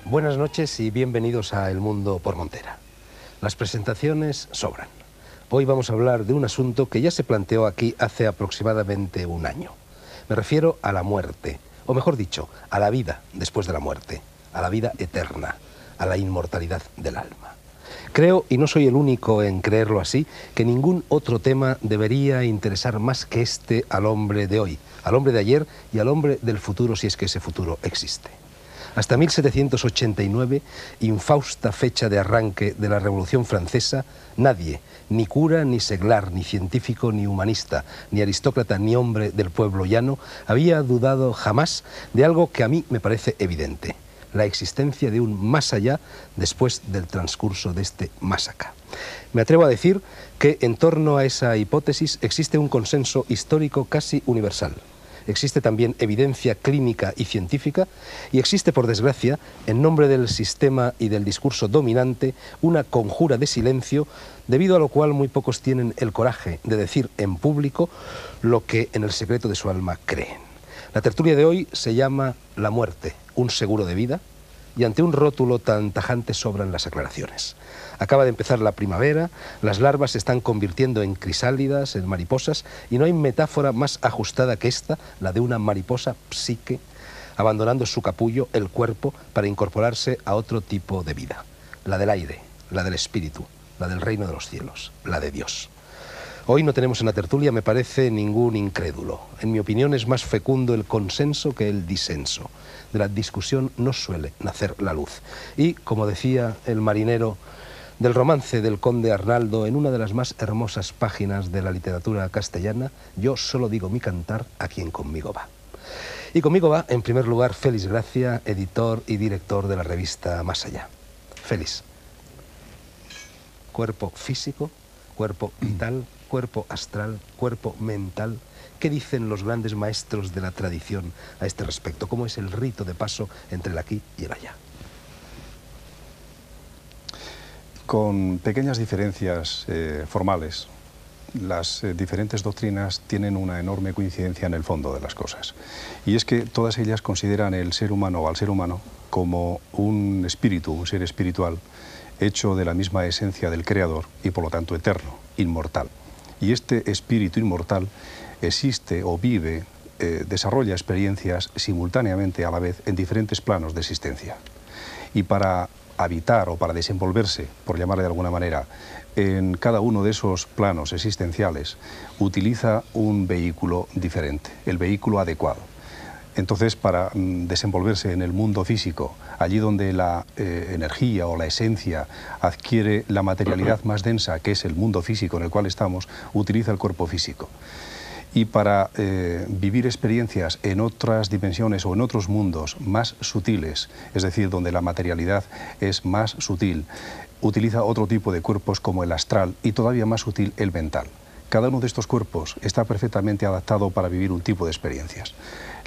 Buenas noches y bienvenidos a El Mundo por Montera. Las presentaciones sobran. Hoy vamos a hablar de un asunto que ya se planteó aquí hace aproximadamente un año. Me refiero a la muerte, o mejor dicho, a la vida después de la muerte, a la vida eterna, a la inmortalidad del alma. Creo, y no soy el único en creerlo así, que ningún otro tema debería interesar más que este al hombre de hoy, al hombre de ayer y al hombre del futuro, si es que ese futuro existe. Hasta 1789, infausta fecha de arranque de la Revolución Francesa, nadie, ni cura, ni seglar, ni científico, ni humanista, ni aristócrata, ni hombre del pueblo llano, había dudado jamás de algo que a mí me parece evidente: la existencia de un más allá después del transcurso de este más acá. Me atrevo a decir que en torno a esa hipótesis existe un consenso histórico casi universal. Existe también evidencia clínica y científica, y existe, por desgracia, en nombre del sistema y del discurso dominante, una conjura de silencio, debido a lo cual muy pocos tienen el coraje de decir en público lo que en el secreto de su alma creen. La tertulia de hoy se llama La muerte, un seguro de vida, y ante un rótulo tan tajante sobran las aclaraciones. Acaba de empezar la primavera, las larvas se están convirtiendo en crisálidas, en mariposas, y no hay metáfora más ajustada que esta, la de una mariposa psique, abandonando su capullo, el cuerpo, para incorporarse a otro tipo de vida, la del aire, la del espíritu, la del reino de los cielos, la de Dios. Hoy no tenemos en la tertulia, me parece, ningún incrédulo. En mi opinión es más fecundo el consenso que el disenso. De la discusión no suele nacer la luz. Y, como decía el marinero del romance del conde Arnaldo, en una de las más hermosas páginas de la literatura castellana, yo solo digo mi cantar a quien conmigo va. Y conmigo va, en primer lugar, Félix Gracia, editor y director de la revista Más Allá. Félix, cuerpo físico, cuerpo vital, cuerpo astral, cuerpo mental. ¿Qué dicen los grandes maestros de la tradición a este respecto? ¿Cómo es el rito de paso entre el aquí y el allá? Con pequeñas diferencias formales, las diferentes doctrinas tienen una enorme coincidencia en el fondo de las cosas. Y es que todas ellas consideran el ser humano o al ser humano como un espíritu, un ser espiritual, hecho de la misma esencia del Creador y por lo tanto eterno, inmortal. Y este espíritu inmortal existe o vive, desarrolla experiencias simultáneamente a la vez en diferentes planos de existencia. Y para habitar o para desenvolverse, por llamarle de alguna manera, en cada uno de esos planos existenciales, utiliza un vehículo diferente, el vehículo adecuado. Entonces, para desenvolverse en el mundo físico, allí donde la energía o la esencia adquiere la materialidad más densa, que es el mundo físico en el cual estamos, utiliza el cuerpo físico. Y para vivir experiencias en otras dimensiones o en otros mundos más sutiles, es decir, donde la materialidad es más sutil, utiliza otro tipo de cuerpos como el astral y todavía más sutil el mental. Cada uno de estos cuerpos está perfectamente adaptado para vivir un tipo de experiencias.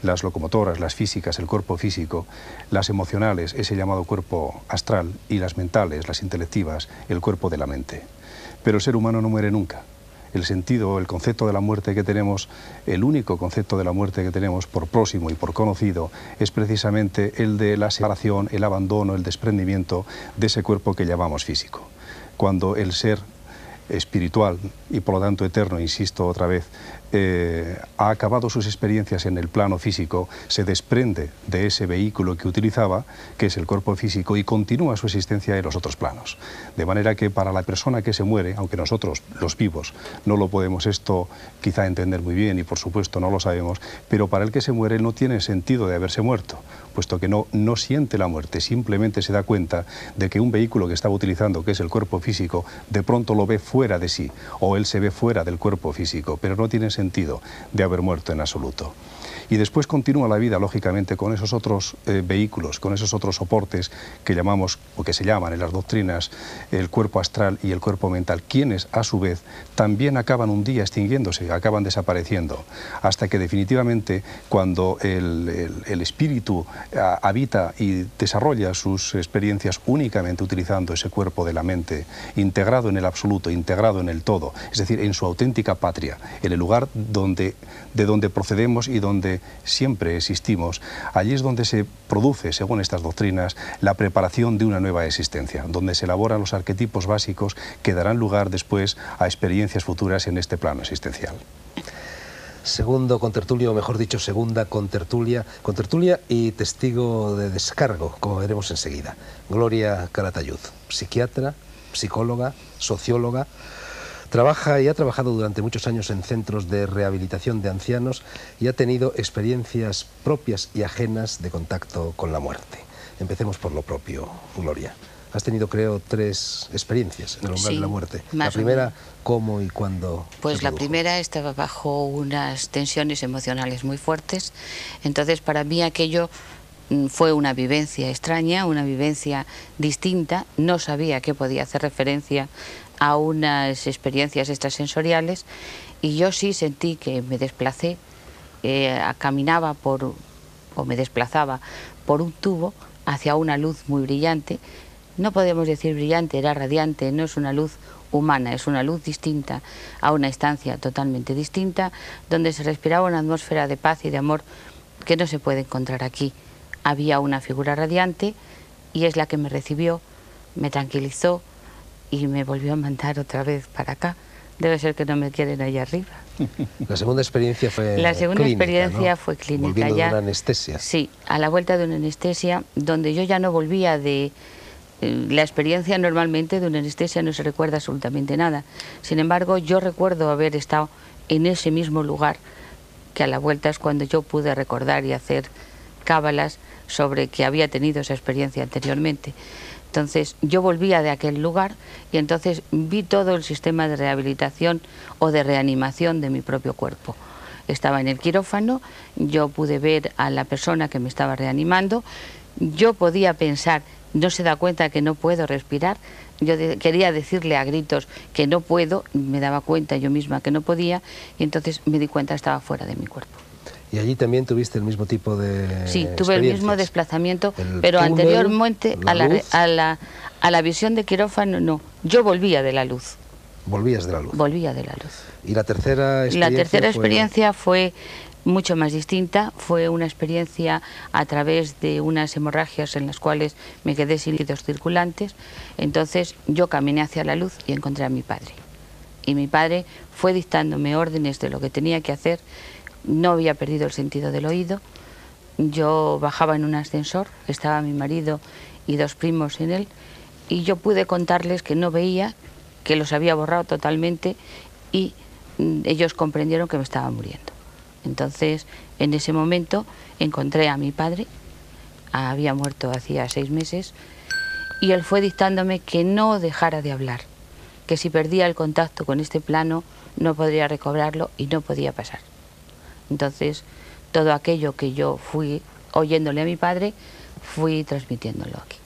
Las locomotoras, las físicas, el cuerpo físico, las emocionales, ese llamado cuerpo astral, y las mentales, las intelectivas, el cuerpo de la mente. Pero el ser humano no muere nunca. El sentido, el concepto de la muerte que tenemos, el único concepto de la muerte que tenemos por próximo y por conocido, es precisamente el de la separación, el abandono, el desprendimiento de ese cuerpo que llamamos físico. Cuando el ser espiritual y por lo tanto eterno, insisto otra vez, ha acabado sus experiencias en el plano físico, se desprende de ese vehículo que utilizaba, que es el cuerpo físico, y continúa su existencia en los otros planos. De manera que para la persona que se muere, aunque nosotros, los vivos, no lo podemos esto quizá entender muy bien y por supuesto no lo sabemos, pero para el que se muere no tiene sentido de haberse muerto, puesto que no siente la muerte, simplemente se da cuenta de que un vehículo que estaba utilizando, que es el cuerpo físico, de pronto lo ve fuera de sí, o él se ve fuera del cuerpo físico, pero no tiene sentido de haber muerto en absoluto. Y después continúa la vida, lógicamente, con esos otros vehículos, con esos otros soportes que llamamos, o que se llaman en las doctrinas, el cuerpo astral y el cuerpo mental, quienes, a su vez, también acaban un día extinguiéndose, acaban desapareciendo, hasta que definitivamente, cuando el espíritu habita y desarrolla sus experiencias únicamente utilizando ese cuerpo de la mente, integrado en el absoluto, integrado en el todo, es decir, en su auténtica patria, en el lugar de donde procedemos y donde siempre existimos, allí es donde se produce, según estas doctrinas, la preparación de una nueva existencia, donde se elaboran los arquetipos básicos que darán lugar después a experiencias futuras en este plano existencial. Segundo contertulio, o mejor dicho, segunda contertulia y testigo de descargo, como veremos enseguida. Gloria Calatayud, psiquiatra, psicóloga, socióloga. Trabaja y ha trabajado durante muchos años en centros de rehabilitación de ancianos y ha tenido experiencias propias y ajenas de contacto con la muerte. Empecemos por lo propio, Gloria. Has tenido, creo, 3 experiencias en el umbral de la muerte. La primera, ¿cómo y cuándo? Pues la primera estaba bajo unas tensiones emocionales muy fuertes. Entonces, para mí aquello fue una vivencia extraña, una vivencia distinta. No sabía que podía hacer referencia a unas experiencias extrasensoriales, y yo sí sentí que me desplacé, caminaba o me desplazaba por un tubo hacia una luz muy brillante. No podemos decir brillante, era radiante, no es una luz humana, es una luz distinta, a una estancia totalmente distinta, donde se respiraba una atmósfera de paz y de amor que no se puede encontrar aquí. Había una figura radiante y es la que me recibió, me tranquilizó y me volvió a mandar otra vez para acá. Debe ser que no me quieren allá arriba. La segunda experiencia fue La segunda clínica, experiencia, ¿no?, fue clínica. Volviendo ya, de una anestesia. Sí, a la vuelta de una anestesia, donde yo ya no volvía de... La experiencia normalmente de una anestesia no se recuerda absolutamente nada. Sin embargo, yo recuerdo haber estado en ese mismo lugar, que a la vuelta es cuando yo pude recordar y hacer cábalas sobre que había tenido esa experiencia anteriormente. Entonces yo volvía de aquel lugar y entonces vi todo el sistema de rehabilitación o de reanimación de mi propio cuerpo. Estaba en el quirófano, yo pude ver a la persona que me estaba reanimando, yo podía pensar, no se da cuenta que no puedo respirar, yo quería decirle a gritos que no puedo, me daba cuenta yo misma que no podía, y entonces me di cuenta que estaba fuera de mi cuerpo. ¿Y allí también tuviste el mismo tipo de Sí, tuve el mismo desplazamiento, pero túnel, anteriormente a la visión de quirófano no, yo volvía de la luz. ¿Volvías de la luz? Volvía de la luz. ¿Y la tercera experiencia? La tercera experiencia fue mucho más distinta, fue una experiencia a través de unas hemorragias en las cuales me quedé sin líquidos circulantes. Entonces yo caminé hacia la luz y encontré a mi padre. Y mi padre fue dictándome órdenes de lo que tenía que hacer. No había perdido el sentido del oído. Yo bajaba en un ascensor, estaba mi marido y 2 primos en él, y yo pude contarles que no veía, que los había borrado totalmente, y ellos comprendieron que me estaba muriendo. Entonces, en ese momento encontré a mi padre, había muerto hacía 6 meses, y él fue dictándome que no dejara de hablar, que si perdía el contacto con este plano no podría recobrarlo y no podía pasar. Entonces, todo aquello que yo fui oyéndole a mi padre, fui transmitiéndolo aquí.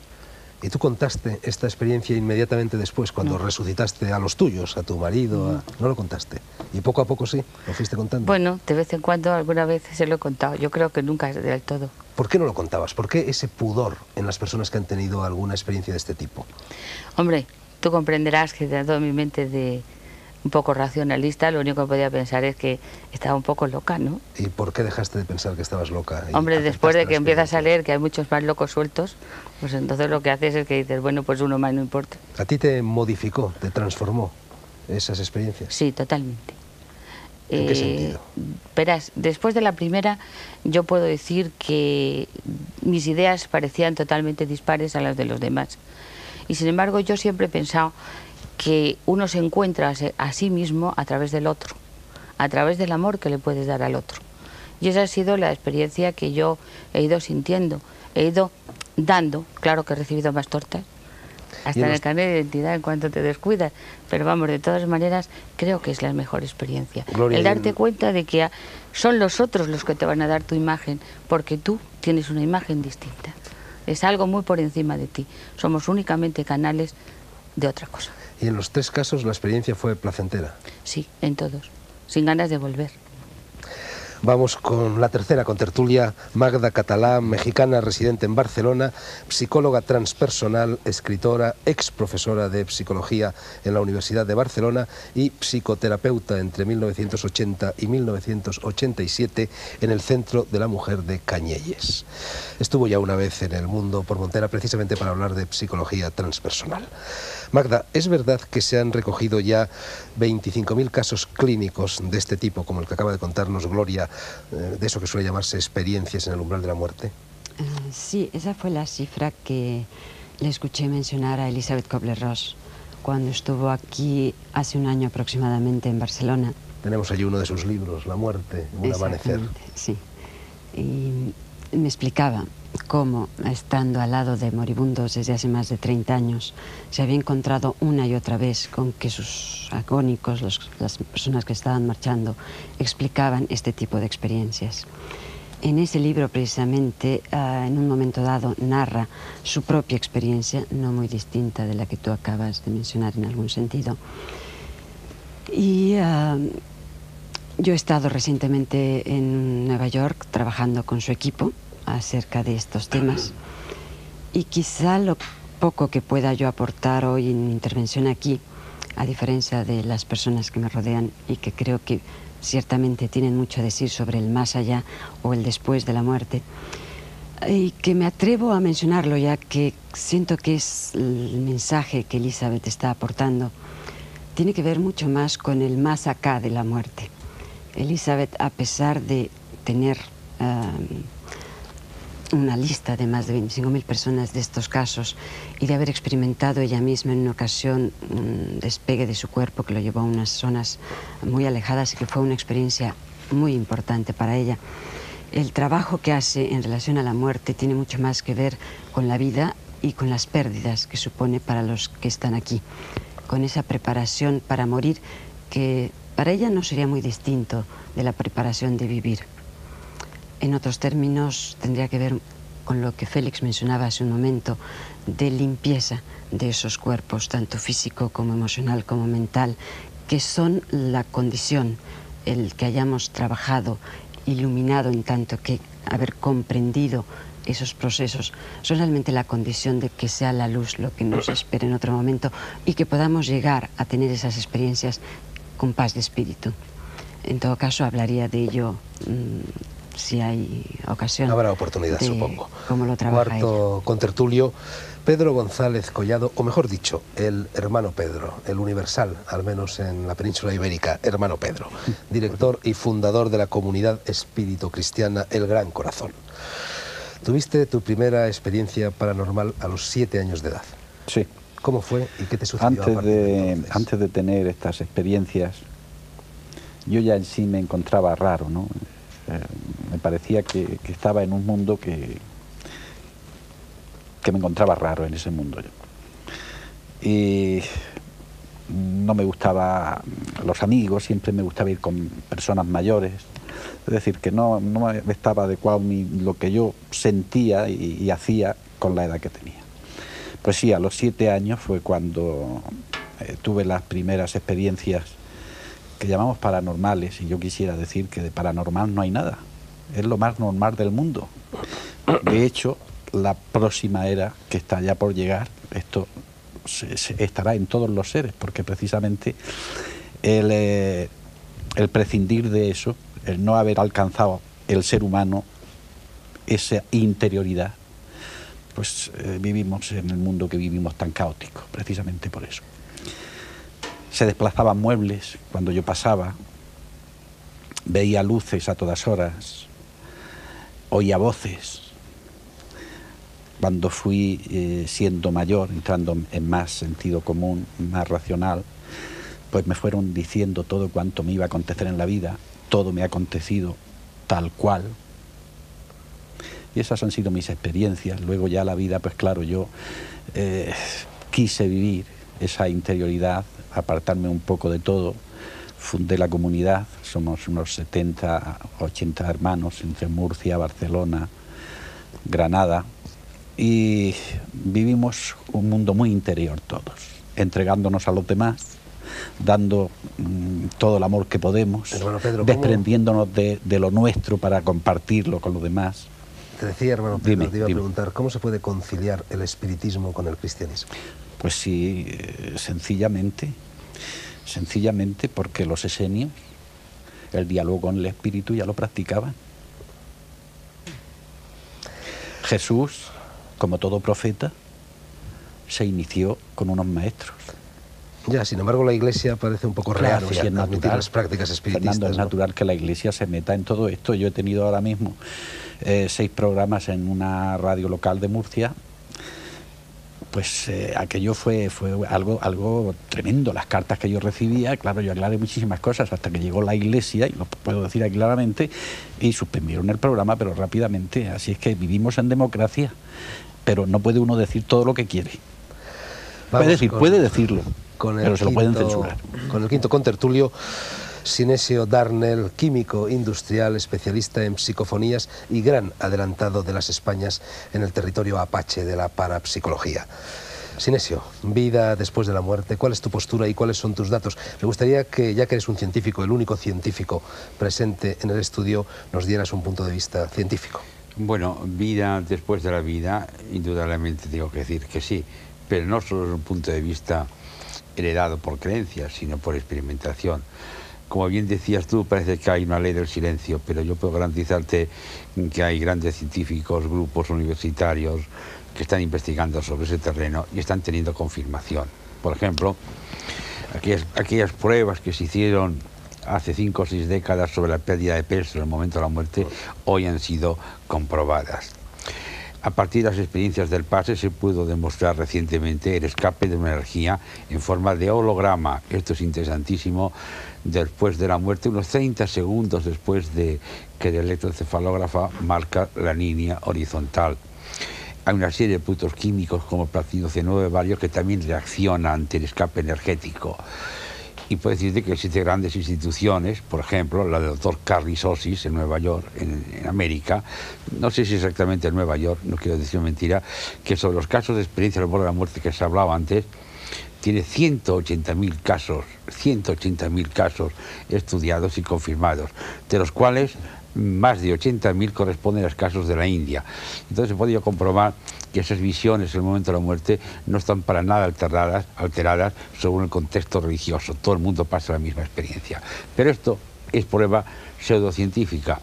¿Y tú contaste esta experiencia inmediatamente después, cuando resucitaste a los tuyos, a tu marido? No lo contaste. ¿Y poco a poco sí? ¿Lo fuiste contando? Bueno, de vez en cuando, alguna vez se lo he contado. Yo creo que nunca del todo. ¿Por qué no lo contabas? ¿Por qué ese pudor en las personas que han tenido alguna experiencia de este tipo? Hombre, tú comprenderás que de toda mi mente de un poco racionalista, lo único que podía pensar es que estaba un poco loca, ¿no? ¿Y por qué dejaste de pensar que estabas loca? Hombre, después de que empiezas a leer que hay muchos más locos sueltos, pues entonces lo que haces es que dices, bueno, pues uno más no importa. ¿A ti te modificó, te transformó esas experiencias? Sí, totalmente. ¿En qué sentido? Verás, después de la primera yo puedo decir que mis ideas parecían totalmente dispares a las de los demás. Y sin embargo yo siempre he pensado que uno se encuentra a sí mismo a través del otro, a través del amor que le puedes dar al otro. Y esa ha sido la experiencia que yo he ido sintiendo, he ido dando. Claro que he recibido más tortas, Hasta en el carnet de identidad en cuanto te descuidas. Pero vamos, de todas maneras, creo que es la mejor experiencia. Gloria, el darte cuenta de que son los otros los que te van a dar tu imagen, porque tú tienes una imagen distinta. Es algo muy por encima de ti. Somos únicamente canales de otra cosa. Y en los 3 casos la experiencia fue placentera. Sí, en todos. Sin ganas de volver. Vamos con la tercera contertulia. Magda Catalá, mexicana residente en Barcelona, psicóloga transpersonal, escritora, ex profesora de psicología en la Universidad de Barcelona y psicoterapeuta entre 1980 y 1987 en el Centro de la Mujer de Cañelles. Estuvo ya una vez en El Mundo por Montera precisamente para hablar de psicología transpersonal. Magda, ¿es verdad que se han recogido ya 25.000 casos clínicos de este tipo, como el que acaba de contarnos Gloria, de eso que suele llamarse experiencias en el umbral de la muerte? Sí, esa fue la cifra que le escuché mencionar a Elizabeth Kubler-Ross cuando estuvo aquí hace un año aproximadamente en Barcelona. Tenemos allí uno de sus libros, La muerte, un amanecer. Sí, y me explicaba cómo, estando al lado de moribundos desde hace más de 30 años, se había encontrado una y otra vez con que sus agónicos, las personas que estaban marchando, explicaban este tipo de experiencias. En ese libro, precisamente, en un momento dado, narra su propia experiencia, no muy distinta de la que tú acabas de mencionar en algún sentido. Y yo he estado recientemente en Nueva York trabajando con su equipo acerca de estos temas, y quizá lo poco que pueda yo aportar hoy en mi intervención aquí, a diferencia de las personas que me rodean y que creo que ciertamente tienen mucho a decir sobre el más allá o el después de la muerte, y que me atrevo a mencionarlo ya que siento que es el mensaje que Elizabeth está aportando, tiene que ver mucho más con el más acá de la muerte. Elizabeth, a pesar de tener una lista de más de 25.000 personas de estos casos y de haber experimentado ella misma en una ocasión un despegue de su cuerpo que lo llevó a unas zonas muy alejadas y que fue una experiencia muy importante para ella, el trabajo que hace en relación a la muerte tiene mucho más que ver con la vida y con las pérdidas que supone para los que están aquí, con esa preparación para morir que para ella no sería muy distinto de la preparación de vivir. En otros términos, tendría que ver con lo que Félix mencionaba hace un momento, de limpieza de esos cuerpos, tanto físico como emocional como mental, que son la condición, el que hayamos trabajado, iluminado en tanto que haber comprendido esos procesos, son realmente la condición de que sea la luz lo que nos espera en otro momento y que podamos llegar a tener esas experiencias con paz de espíritu. En todo caso, hablaría de ello si hay ocasión. Habrá oportunidad, supongo. Cómo lo trabaja Cuarto ella. contertulio, Pedro González Collado, o mejor dicho, el hermano Pedro, el universal, al menos en la península ibérica, hermano Pedro, director y fundador de la comunidad espírito cristiana El Gran Corazón. Tuviste tu primera experiencia paranormal a los 7 años de edad. Sí. ¿Cómo fue y qué te sucedió a partir de entonces? Antes de tener estas experiencias, yo ya en sí me encontraba raro, ¿no? Me parecía que estaba en un mundo que me encontraba raro en ese mundo. Y no me gustaba los amigos, siempre me gustaba ir con personas mayores. Es decir, que no me estaba adecuado lo que yo sentía y hacía con la edad que tenía. Pues sí, a los 7 años fue cuando tuve las primeras experiencias que llamamos paranormales, y yo quisiera decir que de paranormal no hay nada. Es lo más normal del mundo. De hecho, la próxima era que está ya por llegar, esto estará en todos los seres, porque precisamente el prescindir de eso, el no haber alcanzado el ser humano esa interioridad, pues vivimos en el mundo que vivimos tan caótico, precisamente por eso. Se desplazaban muebles cuando yo pasaba, veía luces a todas horas, oía voces. Cuando fui siendo mayor, entrando en más sentido común, más racional, pues me fueron diciendo todo cuanto me iba a acontecer en la vida, todo me ha acontecido tal cual. Y esas han sido mis experiencias. Luego ya la vida, pues claro, yo quise vivir esa interioridad, apartarme un poco de todo. Fundé la comunidad, somos unos 70, 80 hermanos entre Murcia, Barcelona, Granada, y vivimos un mundo muy interior todos, entregándonos a los demás, dando todo el amor que podemos, Hermano Pedro, desprendiéndonos de lo nuestro para compartirlo con los demás. Te decía, hermano Pedro, Dime, te iba a dime. preguntar, ¿cómo se puede conciliar el espiritismo con el cristianismo? Pues sí, sencillamente porque los esenios el diálogo con el espíritu ya lo practicaban. Jesús, como todo profeta, se inició con unos maestros. Ya, sin embargo, la Iglesia parece un poco Claro, reacia si es a admitir natural. las prácticas espiritistas. Fernando, es ¿no? natural que la Iglesia se meta en todo esto. Yo he tenido ahora mismo 6 programas en una radio local de Murcia. Pues aquello fue algo tremendo, las cartas que yo recibía. Claro, yo aclaré muchísimas cosas hasta que llegó la Iglesia, y lo puedo decir aquí claramente, y suspendieron el programa, pero rápidamente. Así es que vivimos en democracia, pero no puede uno decir todo lo que quiere. Puede decirlo, pero se lo pueden censurar. Con el quinto contertulio, Sinesio Darnell, químico industrial, especialista en psicofonías y gran adelantado de las Españas en el territorio apache de la parapsicología. Sinesio, vida después de la muerte, ¿cuál es tu postura y cuáles son tus datos? Me gustaría que, ya que eres un científico, el único científico presente en el estudio, nos dieras un punto de vista científico. Bueno, vida después de la vida, indudablemente tengo que decir que sí, pero no solo desde un punto de vista heredado por creencias, sino por experimentación. Como bien decías tú, parece que hay una ley del silencio, pero yo puedo garantizarte que hay grandes científicos, grupos universitarios que están investigando sobre ese terreno y están teniendo confirmación. Por ejemplo, aquellas pruebas que se hicieron hace 5 o 6 décadas sobre la pérdida de peso en el momento de la muerte, hoy han sido comprobadas. A partir de las experiencias del pase se pudo demostrar recientemente el escape de una energía en forma de holograma. Esto es interesantísimo. Después de la muerte, unos 30 segundos después de que el electroencefalógrafo marca la línea horizontal. Hay una serie de productos químicos como platino C9 varios que también reaccionan ante el escape energético. Y puedo decirte que existen grandes instituciones, por ejemplo, la del doctor Carrie Sosis en Nueva York, en América, no sé si exactamente en Nueva York, no quiero decir mentira, que sobre los casos de experiencia al borde de la muerte que se hablaba antes, tiene 180.000 casos estudiados y confirmados, de los cuales más de 80.000 corresponden a los casos de la India. Entonces he podido comprobar que esas visiones en el momento de la muerte no están para nada alteradas según el contexto religioso. Todo el mundo pasa la misma experiencia. Pero esto es prueba pseudocientífica.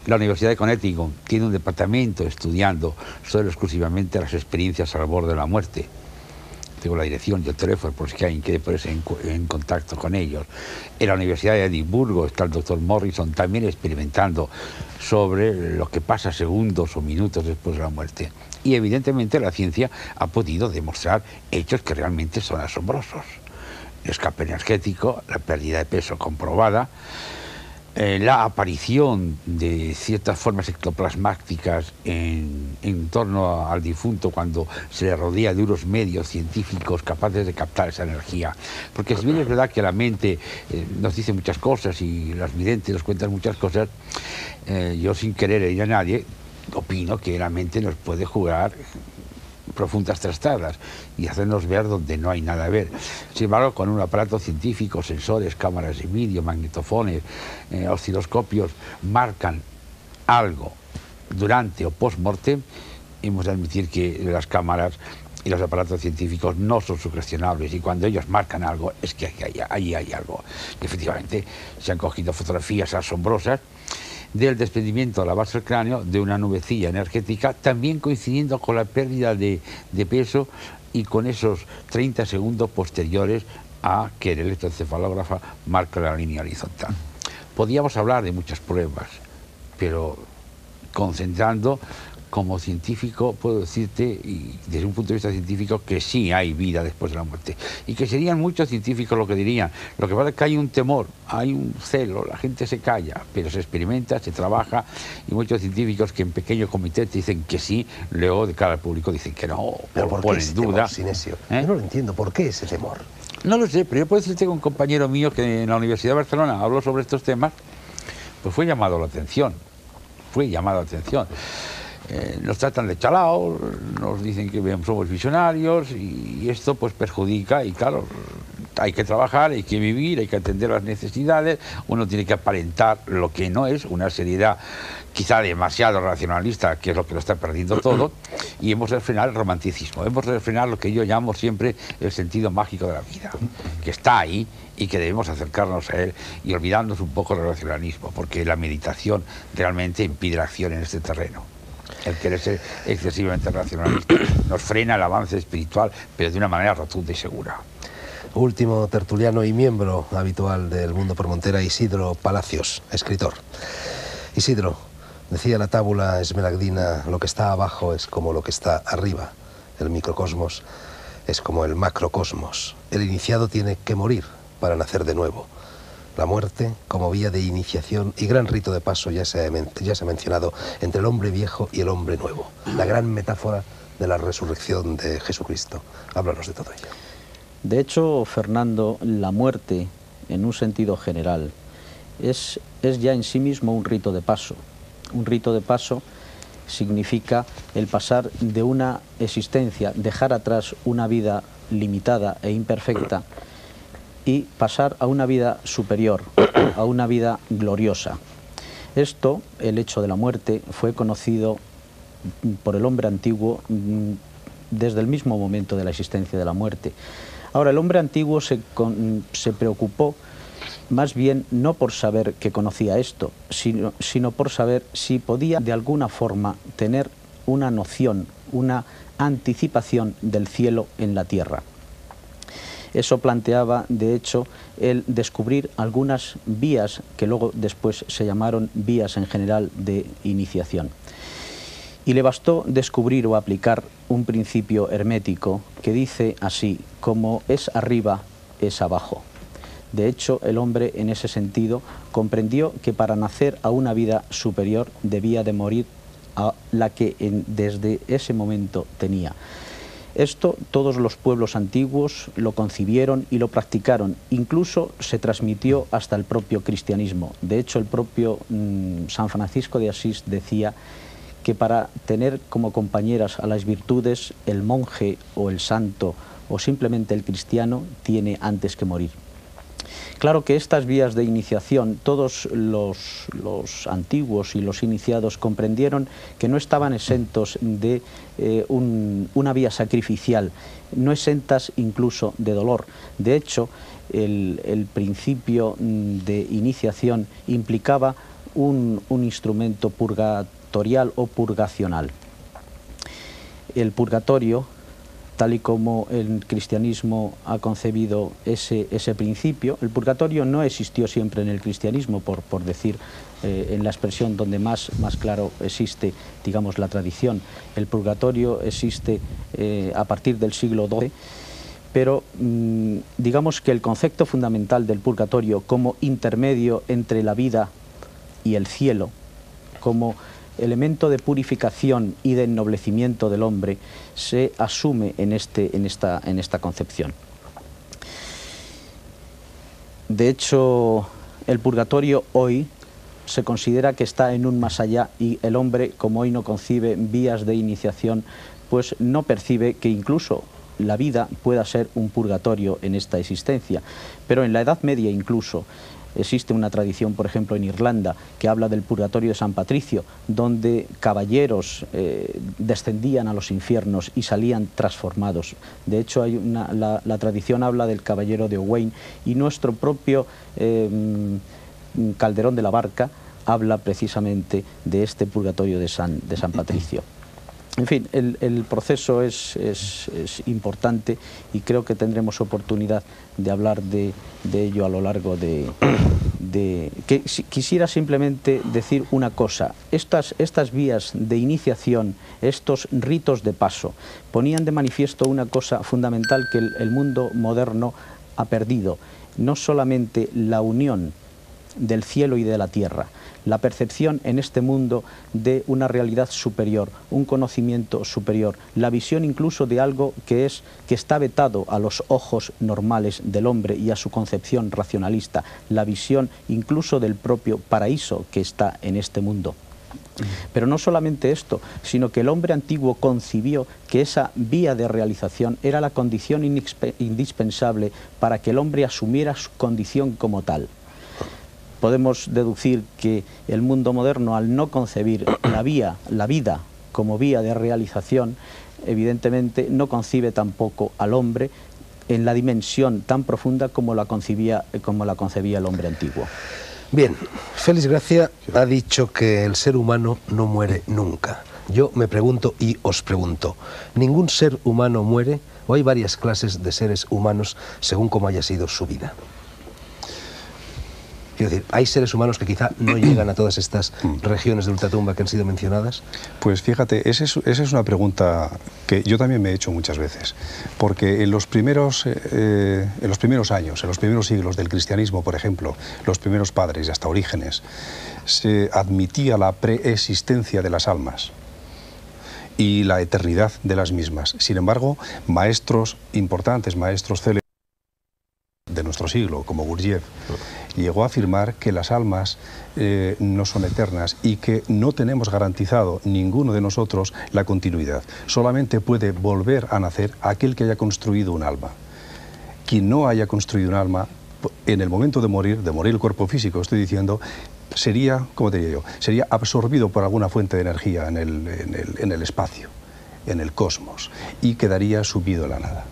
La Universidad de Connecticut tiene un departamento estudiando solo exclusivamente las experiencias al borde de la muerte. Tengo la dirección y el teléfono por si alguien quiere ponerse en contacto con ellos. En la Universidad de Edimburgo está el doctor Morrison también experimentando sobre lo que pasa segundos o minutos después de la muerte. Y evidentemente la ciencia ha podido demostrar hechos que realmente son asombrosos. El escape energético, la pérdida de peso comprobada, la aparición de ciertas formas ectoplasmáticas en torno al difunto cuando se le rodea de unos medios científicos capaces de captar esa energía. Porque si bien es verdad que la mente nos dice muchas cosas y las videntes nos cuentan muchas cosas, yo sin querer herir a nadie, opino que la mente nos puede jugar profundas trastadas y hacernos ver donde no hay nada a ver. Sin embargo, con un aparato científico, sensores, cámaras de vídeo, magnetofones, osciloscopios, marcan algo durante o post-mortem, hemos de admitir que las cámaras y los aparatos científicos no son sugestionables, y cuando ellos marcan algo es que ahí hay algo. Y efectivamente se han cogido fotografías asombrosas del desprendimiento a la base del cráneo de una nubecilla energética, también coincidiendo con la pérdida de peso y con esos 30 segundos posteriores a que el electroencefalógrafo marca la línea horizontal. Podíamos hablar de muchas pruebas, pero concentrando como científico puedo decirte, y desde un punto de vista científico, que sí hay vida después de la muerte. Y que serían muchos científicos lo que dirían. Lo que pasa es que hay un temor, hay un celo, la gente se calla, pero se experimenta, se trabaja, y muchos científicos que en pequeños comités dicen que sí, luego de cara al público dicen que no, ¿Pero por qué ponen ese duda. temor, Sinesio? Yo no lo entiendo. ¿Por qué ese temor? No lo sé, pero yo puedo decirte que un compañero mío que en la Universidad de Barcelona habló sobre estos temas, pues fue llamado la atención. Nos tratan de chalaos, nos dicen que somos visionarios y esto pues perjudica, y claro, hay que trabajar, hay que vivir, hay que atender las necesidades, uno tiene que aparentar lo que no es, una seriedad quizá demasiado racionalista, que es lo que lo está perdiendo todo, y hemos de frenar el romanticismo, hemos de frenar lo que yo llamo siempre el sentido mágico de la vida, que está ahí y que debemos acercarnos a él y olvidarnos un poco del racionalismo, porque la meditación realmente impide la acción en este terreno. El querer ser excesivamente racionalista nos frena el avance espiritual, pero de una manera rotunda y segura. Último tertuliano y miembro habitual del Mundo por Montera, Isidro Palacios, escritor. Isidro, decía la tábula esmeraldina, lo que está abajo es como lo que está arriba. El microcosmos es como el macrocosmos. El iniciado tiene que morir para nacer de nuevo. La muerte como vía de iniciación y gran rito de paso ya se ha mencionado entre el hombre viejo y el hombre nuevo. La gran metáfora de la resurrección de Jesucristo. Háblanos de todo ello. De hecho, Fernando, la muerte, en un sentido general, es ya en sí mismo un rito de paso. Un rito de paso significa el pasar de una existencia, dejar atrás una vida limitada e imperfecta, y pasar a una vida superior, a una vida gloriosa. Esto, el hecho de la muerte, fue conocido por el hombre antiguo desde el mismo momento de la existencia de la muerte. Ahora, el hombre antiguo se preocupó más bien no por saber que conocía esto, sino por saber si podía de alguna forma tener una noción, una anticipación del cielo en la tierra. Eso planteaba, de hecho, el descubrir algunas vías que luego después se llamaron vías en general de iniciación. Y le bastó descubrir o aplicar un principio hermético que dice así: como es arriba, es abajo. De hecho, el hombre en ese sentido comprendió que para nacer a una vida superior debía de morir a la que desde ese momento tenía. Esto todos los pueblos antiguos lo concibieron y lo practicaron, incluso se transmitió hasta el propio cristianismo. De hecho, el propio San Francisco de Asís decía que para tener como compañeras a las virtudes, el monje o el santo o simplemente el cristiano tiene antes que morir. Claro que estas vías de iniciación, todos los antiguos y los iniciados comprendieron que no estaban exentos de una vía sacrificial, no exentas incluso de dolor. De hecho, el principio de iniciación implicaba un instrumento purgatorial o purgacional. El purgatorio, tal y como el cristianismo ha concebido ese principio, el purgatorio no existió siempre en el cristianismo, por decir en la expresión donde más claro existe, digamos, la tradición. El purgatorio existe a partir del siglo XII, pero digamos que el concepto fundamental del purgatorio como intermedio entre la vida y el cielo, como elemento de purificación y de ennoblecimiento del hombre, se asume en esta concepción. De hecho, el purgatorio hoy se considera que está en un más allá, y el hombre, como hoy no concibe vías de iniciación, pues no percibe que incluso la vida pueda ser un purgatorio en esta existencia. Pero en la Edad Media incluso existe una tradición, por ejemplo, en Irlanda, que habla del purgatorio de San Patricio, donde caballeros descendían a los infiernos y salían transformados. De hecho, la tradición habla del caballero de Owain, y nuestro propio Calderón de la Barca habla precisamente de este purgatorio de San Patricio. En fin, el proceso es importante y creo que tendremos oportunidad de hablar de ello a lo largo Quisiera simplemente decir una cosa. Estas vías de iniciación, estos ritos de paso, ponían de manifiesto una cosa fundamental que el mundo moderno ha perdido. No solamente la unión del cielo y de la tierra, la percepción en este mundo de una realidad superior, un conocimiento superior, la visión incluso de algo que está vetado a los ojos normales del hombre y a su concepción racionalista, la visión incluso del propio paraíso que está en este mundo. Pero no solamente esto, sino que el hombre antiguo concibió que esa vía de realización era la condición indispensable para que el hombre asumiera su condición como tal. Podemos deducir que el mundo moderno, al no concebir la vida como vía de realización, evidentemente no concibe tampoco al hombre en la dimensión tan profunda como la concebía el hombre antiguo. Bien, Félix Gracia ha dicho que el ser humano no muere nunca. Yo me pregunto y os pregunto, ¿ningún ser humano muere o hay varias clases de seres humanos según cómo haya sido su vida? Quiero decir, ¿hay seres humanos que quizá no llegan a todas estas regiones de ultratumba que han sido mencionadas? Pues fíjate, esa es una pregunta que yo también me he hecho muchas veces, porque en los primeros años, en los primeros siglos del cristianismo, por ejemplo, los primeros padres y hasta Orígenes, se admitía la preexistencia de las almas y la eternidad de las mismas. Sin embargo, maestros importantes, maestros célebres de nuestro siglo, como Gurdjieff, llegó a afirmar que las almas no son eternas y que no tenemos garantizado ninguno de nosotros la continuidad. Solamente puede volver a nacer aquel que haya construido un alma. Quien no haya construido un alma, en el momento de morir el cuerpo físico, estoy diciendo, sería, ¿cómo te diría yo? Sería absorbido por alguna fuente de energía en el espacio, en el cosmos, y quedaría sumido en la nada.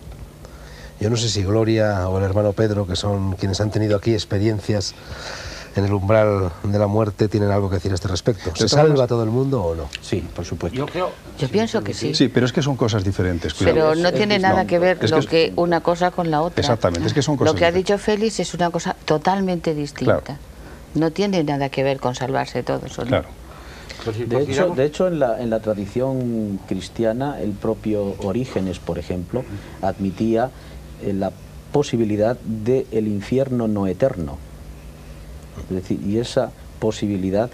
Yo no sé si Gloria o el hermano Pedro, que son quienes han tenido aquí experiencias en el umbral de la muerte, tienen algo que decir a este respecto. ¿Se salva todo el mundo o no? Sí, por supuesto. Yo pienso que sí. Sí, pero es que son cosas diferentes. Cuidado. Pero no tiene nada que ver una cosa con la otra. Exactamente, es que son cosas Lo que ha diferentes. dicho Félix es una cosa totalmente distinta. Claro. No tiene nada que ver con salvarse todos, ¿o no? Claro. De hecho en la tradición cristiana, el propio Orígenes, por ejemplo, admitía la posibilidad del infierno no eterno. Es decir, y esa posibilidad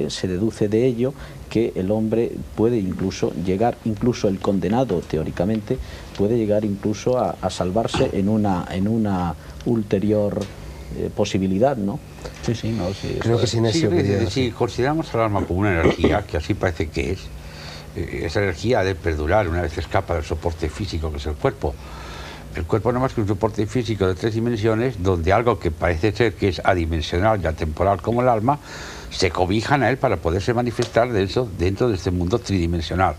se deduce de ello que el hombre puede incluso llegar, incluso el condenado teóricamente, puede llegar incluso a salvarse en una ulterior posibilidad, ¿no? Sí, sí, no, sí. Creo que sin eso... Si consideramos al alma como una energía, que así parece que es, esa energía ha de perdurar una vez que escapa del soporte físico que es el cuerpo. El cuerpo no es más que un soporte físico de 3 dimensiones, donde algo que parece ser que es adimensional y atemporal como el alma, se cobijan a él para poderse manifestar dentro de este mundo tridimensional.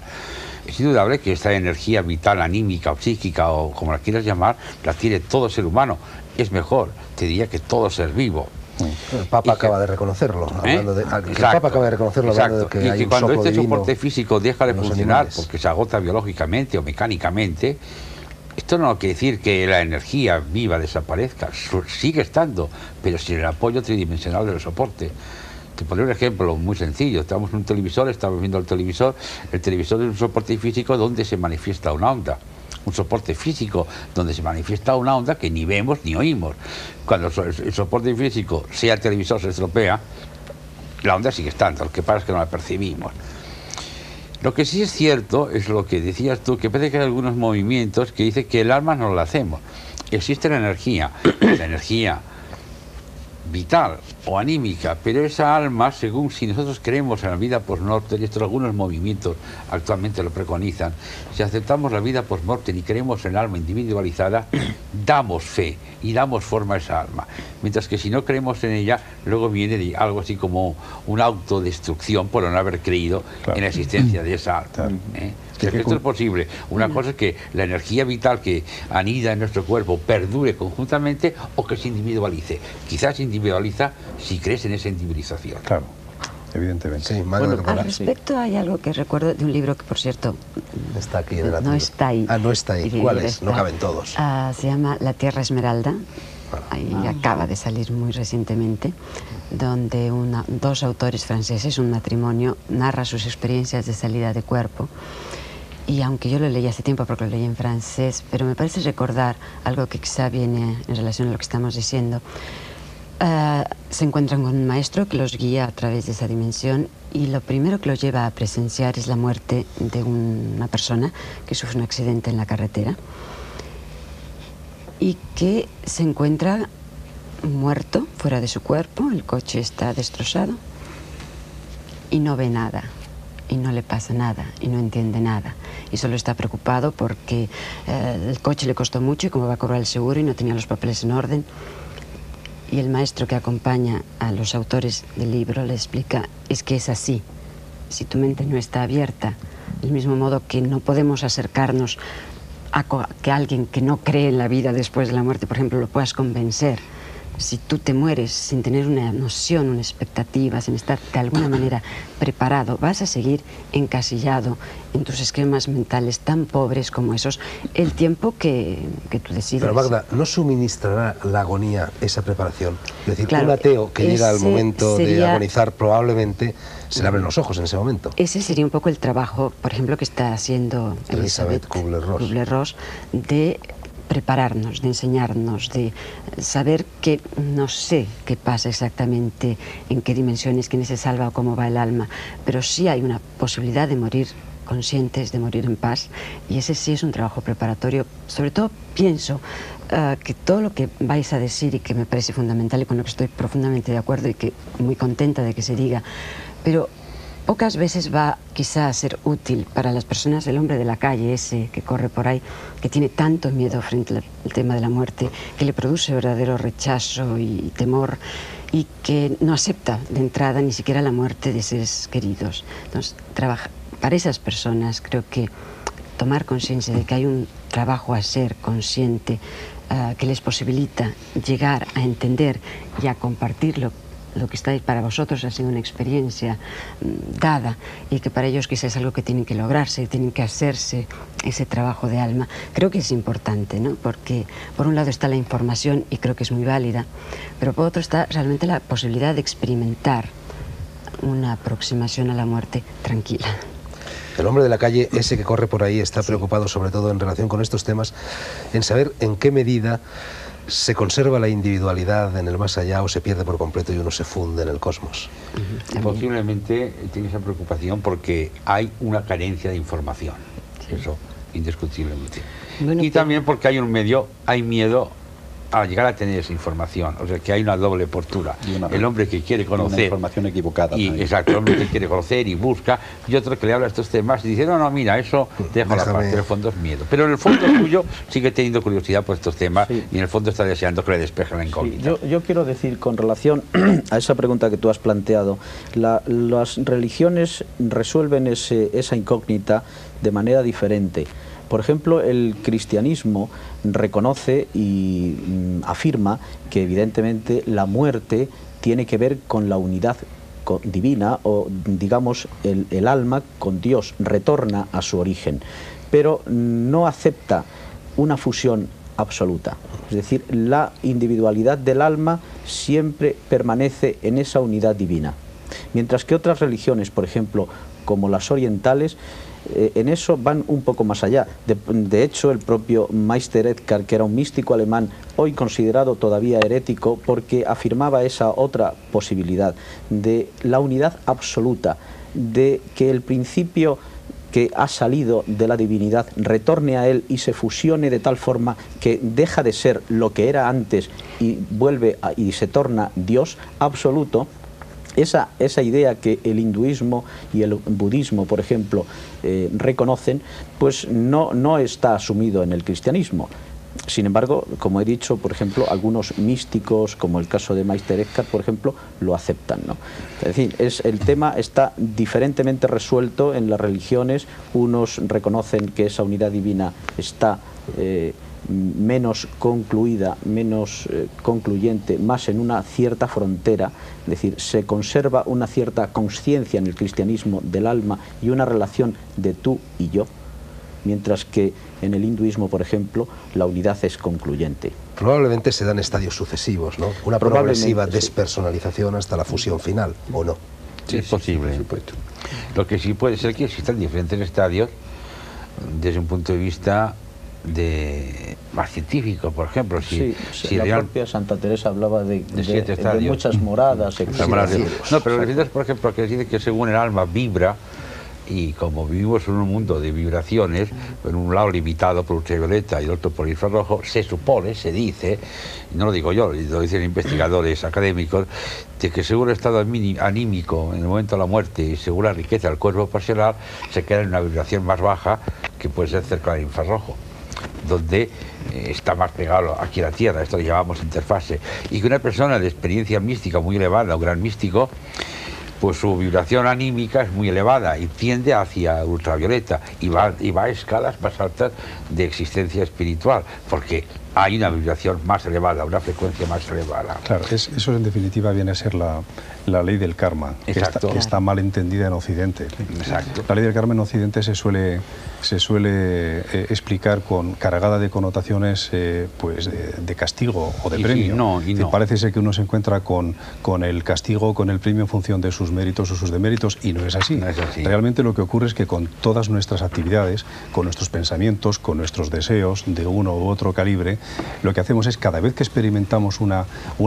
Es indudable que esta energía vital, anímica o psíquica, o como la quieras llamar, la tiene todo ser humano. Es mejor, te diría que todo ser vivo. El Papa acaba de reconocerlo, hablando de, el Papa acaba de reconocerlo, hablando de que hay un cuando soplo este divino soporte físico deja de en los funcionar animales. porque se agota biológicamente o mecánicamente, esto no quiere decir que la energía viva desaparezca, sigue estando, pero sin el apoyo tridimensional del soporte. Te pondré un ejemplo muy sencillo. Estamos en un televisor, estamos viendo el televisor es un soporte físico donde se manifiesta una onda. Un soporte físico donde se manifiesta una onda que ni vemos ni oímos. Cuando el soporte físico, sea el televisor, se estropea, la onda sigue estando, lo que pasa es que no la percibimos. Lo que sí es cierto es lo que decías tú, que parece que hay algunos movimientos que dicen que el alma no lo hacemos. Existe la energía vital o anímica, pero esa alma, según si nosotros creemos en la vida post-mortem, y esto algunos movimientos actualmente lo preconizan, si aceptamos la vida post-mortem y creemos en el alma individualizada, damos fe y damos forma a esa alma, mientras que si no creemos en ella, luego viene algo así como una autodestrucción por no haber creído en la existencia de esa alma. Claro. Esto es posible. Una cosa es que la energía vital que anida en nuestro cuerpo perdure conjuntamente o que se individualice. Quizás se individualiza si crees en esa individualización. Claro. Evidentemente. Sí, Magda, Al respecto hay algo que recuerdo de un libro que, por cierto, está aquí en la no está ahí. Ah, no está ahí. ¿Cuál es? No caben todos. Se llama La Tierra Esmeralda. Ahí acaba de salir muy recientemente, donde dos autores franceses, un matrimonio, narra sus experiencias de salida de cuerpo. Y aunque yo lo leí hace tiempo porque lo leí en francés, pero me parece recordar algo que quizá viene en relación a lo que estamos diciendo. Se encuentran con un maestro que los guía a través de esa dimensión y lo primero que los lleva a presenciar es la muerte de una persona que sufre un accidente en la carretera y que se encuentra muerto fuera de su cuerpo, el coche está destrozado y no ve nada y no le pasa nada y no entiende nada y solo está preocupado porque el coche le costó mucho y cómo va a cobrar el seguro y no tenía los papeles en orden. Y el maestro que acompaña a los autores del libro le explica, es que es así, si tu mente no está abierta, del mismo modo que no podemos acercarnos a que alguien que no cree en la vida después de la muerte, por ejemplo, lo puedas convencer. Si tú te mueres sin tener una noción, una expectativa, sin estar de alguna manera preparado, vas a seguir encasillado en tus esquemas mentales tan pobres como esos el tiempo que tú decides. Pero Magda, ¿no suministrará la agonía esa preparación? Es decir, claro, un ateo que llega al momento de sería... agonizar probablemente se le abren los ojos en ese momento. Ese sería un poco el trabajo, por ejemplo, que está haciendo Elizabeth Kubler-Ross, de prepararnos, de enseñarnos, de saber que no sé qué pasa exactamente, en qué dimensiones, quién se salva o cómo va el alma, pero sí hay una posibilidad de morir conscientes, de morir en paz, y ese sí es un trabajo preparatorio. Sobre todo pienso que todo lo que vais a decir y que me parece fundamental y con lo que estoy profundamente de acuerdo y que muy contenta de que se diga, pero pocas veces va quizá a ser útil para las personas, el hombre de la calle ese que corre por ahí, que tiene tanto miedo frente al tema de la muerte, que le produce verdadero rechazo y temor y que no acepta de entrada ni siquiera la muerte de seres queridos. Entonces, para esas personas creo que tomar conciencia de que hay un trabajo a hacer consciente que les posibilita llegar a entender y a compartirlo. Lo que está ahí para vosotros ha sido una experiencia dada y que para ellos quizás es algo que tienen que lograrse, tienen que hacerse ese trabajo de alma. Creo que es importante, ¿no? Porque por un lado está la información y creo que es muy válida, pero por otro está realmente la posibilidad de experimentar una aproximación a la muerte tranquila. El hombre de la calle, ese que corre por ahí, está preocupado sobre todo en relación con estos temas, en saber en qué medida se conserva la individualidad en el más allá o se pierde por completo y uno se funde en el cosmos. Posiblemente tiene esa preocupación porque hay una carencia de información, eso indiscutiblemente. Bueno, y también porque hay miedo a llegar a tener esa información, o sea que hay una doble postura. El hombre que quiere conocer... Una información equivocada. Exacto, el hombre que quiere conocer y busca, y otro que le habla de estos temas y dice, no, mira, eso deja la parte, en el fondo es miedo. Pero en el fondo suyo sigue teniendo curiosidad por estos temas y en el fondo está deseando que le despeje la incógnita. Sí, yo quiero decir, con relación a esa pregunta que tú has planteado, las religiones resuelven esa incógnita de manera diferente. Por ejemplo, el cristianismo reconoce y afirma que evidentemente la muerte tiene que ver con la unidad divina o, digamos, el alma con Dios, retorna a su origen, pero no acepta una fusión absoluta. Es decir, la individualidad del alma siempre permanece en esa unidad divina. Mientras que otras religiones, por ejemplo, como las orientales, en eso van un poco más allá. De hecho, el propio Meister Eckhart, que era un místico alemán, hoy considerado todavía herético, porque afirmaba esa otra posibilidad de la unidad absoluta, de que el principio que ha salido de la divinidad retorne a él y se fusione de tal forma que deja de ser lo que era antes y vuelve y se torna Dios absoluto. Esa idea que el hinduismo y el budismo, por ejemplo, reconocen, pues no está asumido en el cristianismo. Sin embargo, como he dicho, por ejemplo, algunos místicos, como el caso de Meister Eckhart, por ejemplo, lo aceptan, ¿no? Es decir, el tema está diferentemente resuelto en las religiones. Unos reconocen que esa unidad divina está menos concluida, menos concluyente, más en una cierta frontera, es decir, se conserva una cierta consciencia en el cristianismo del alma y una relación de tú y yo, mientras que en el hinduismo, por ejemplo, la unidad es concluyente. Probablemente se dan estadios sucesivos, ¿no? Una progresiva despersonalización hasta la fusión final, ¿o no? Sí, es posible. Por supuesto. Lo que sí puede ser que existan diferentes estadios desde un punto de vista más científico, por ejemplo. La propia Santa Teresa hablaba de muchas moradas, etc. No, pero es, por ejemplo, que dice que según el alma vibra, y como vivimos en un mundo de vibraciones, en un lado limitado por ultravioleta y el otro por infrarrojo, se supone, se dice, no lo digo yo, lo dicen investigadores académicos, de que según el estado anímico en el momento de la muerte y según la riqueza del cuerpo pasional, se queda en una vibración más baja, que puede ser cerca del infrarrojo, donde está más pegado aquí a la Tierra, esto lo llamamos interfase, y que una persona de experiencia mística muy elevada, un gran místico, pues su vibración anímica es muy elevada y tiende hacia ultravioleta y va a escalas más altas de existencia espiritual, porque hay una vibración más elevada, una frecuencia más elevada. Claro, eso en definitiva viene a ser la ley del karma, que está mal entendida en Occidente. Exacto. La ley del karma en Occidente se suele explicar cargada de connotaciones pues de castigo o de premio. Parece ser que uno se encuentra con el castigo, con el premio en función de sus méritos o sus deméritos, y no es así. No es así. Realmente lo que ocurre es que con todas nuestras actividades, con nuestros pensamientos, con nuestros deseos de uno u otro calibre, lo que hacemos es, cada vez que experimentamos una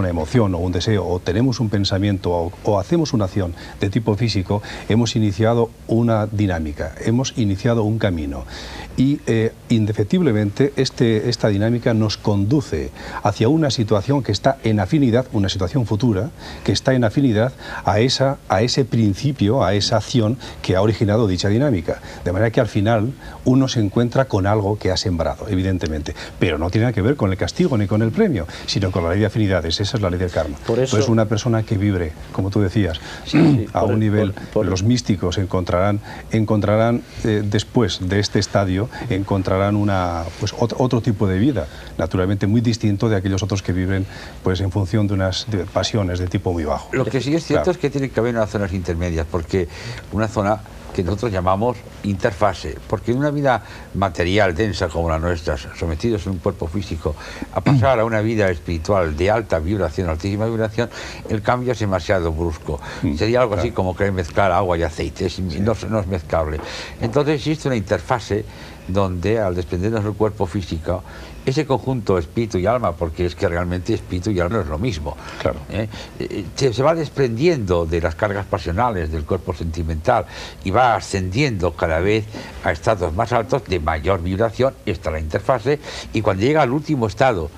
emoción o un deseo, o tenemos un pensamiento o hacemos una acción de tipo físico, hemos iniciado una dinámica, hemos iniciado un camino. Y indefectiblemente esta dinámica nos conduce hacia una situación que está en afinidad, una situación futura, que está en afinidad a ese principio, a esa acción que ha originado dicha dinámica. De manera que al final uno se encuentra con algo que ha sembrado, evidentemente. Pero no tiene nada que ver con el castigo ni con el premio, sino con la ley de afinidades. Esa es la ley del karma. Por eso, entonces, una persona que vibre, como tú decías, a un nivel, los místicos encontrarán después de este estadio, encontrarán otro tipo de vida, naturalmente muy distinto de aquellos otros que viven pues en función de unas pasiones de tipo muy bajo. Lo que sí es cierto es que tiene que haber unas zonas intermedias, porque una zona que nosotros llamamos interfase, porque en una vida material densa como la nuestra, sometidos en un cuerpo físico, a pasar a una vida espiritual de alta vibración, altísima vibración, el cambio es demasiado brusco. Sería algo así como querer mezclar agua y aceite, no es mezclable. Entonces existe una interfase donde, al desprendernos del cuerpo físico, ese conjunto espíritu y alma, porque es que realmente espíritu y alma no es lo mismo, claro. Se va desprendiendo de las cargas pasionales del cuerpo sentimental y va ascendiendo cada vez a estados más altos de mayor vibración. Está la interfase, y cuando llega al último estado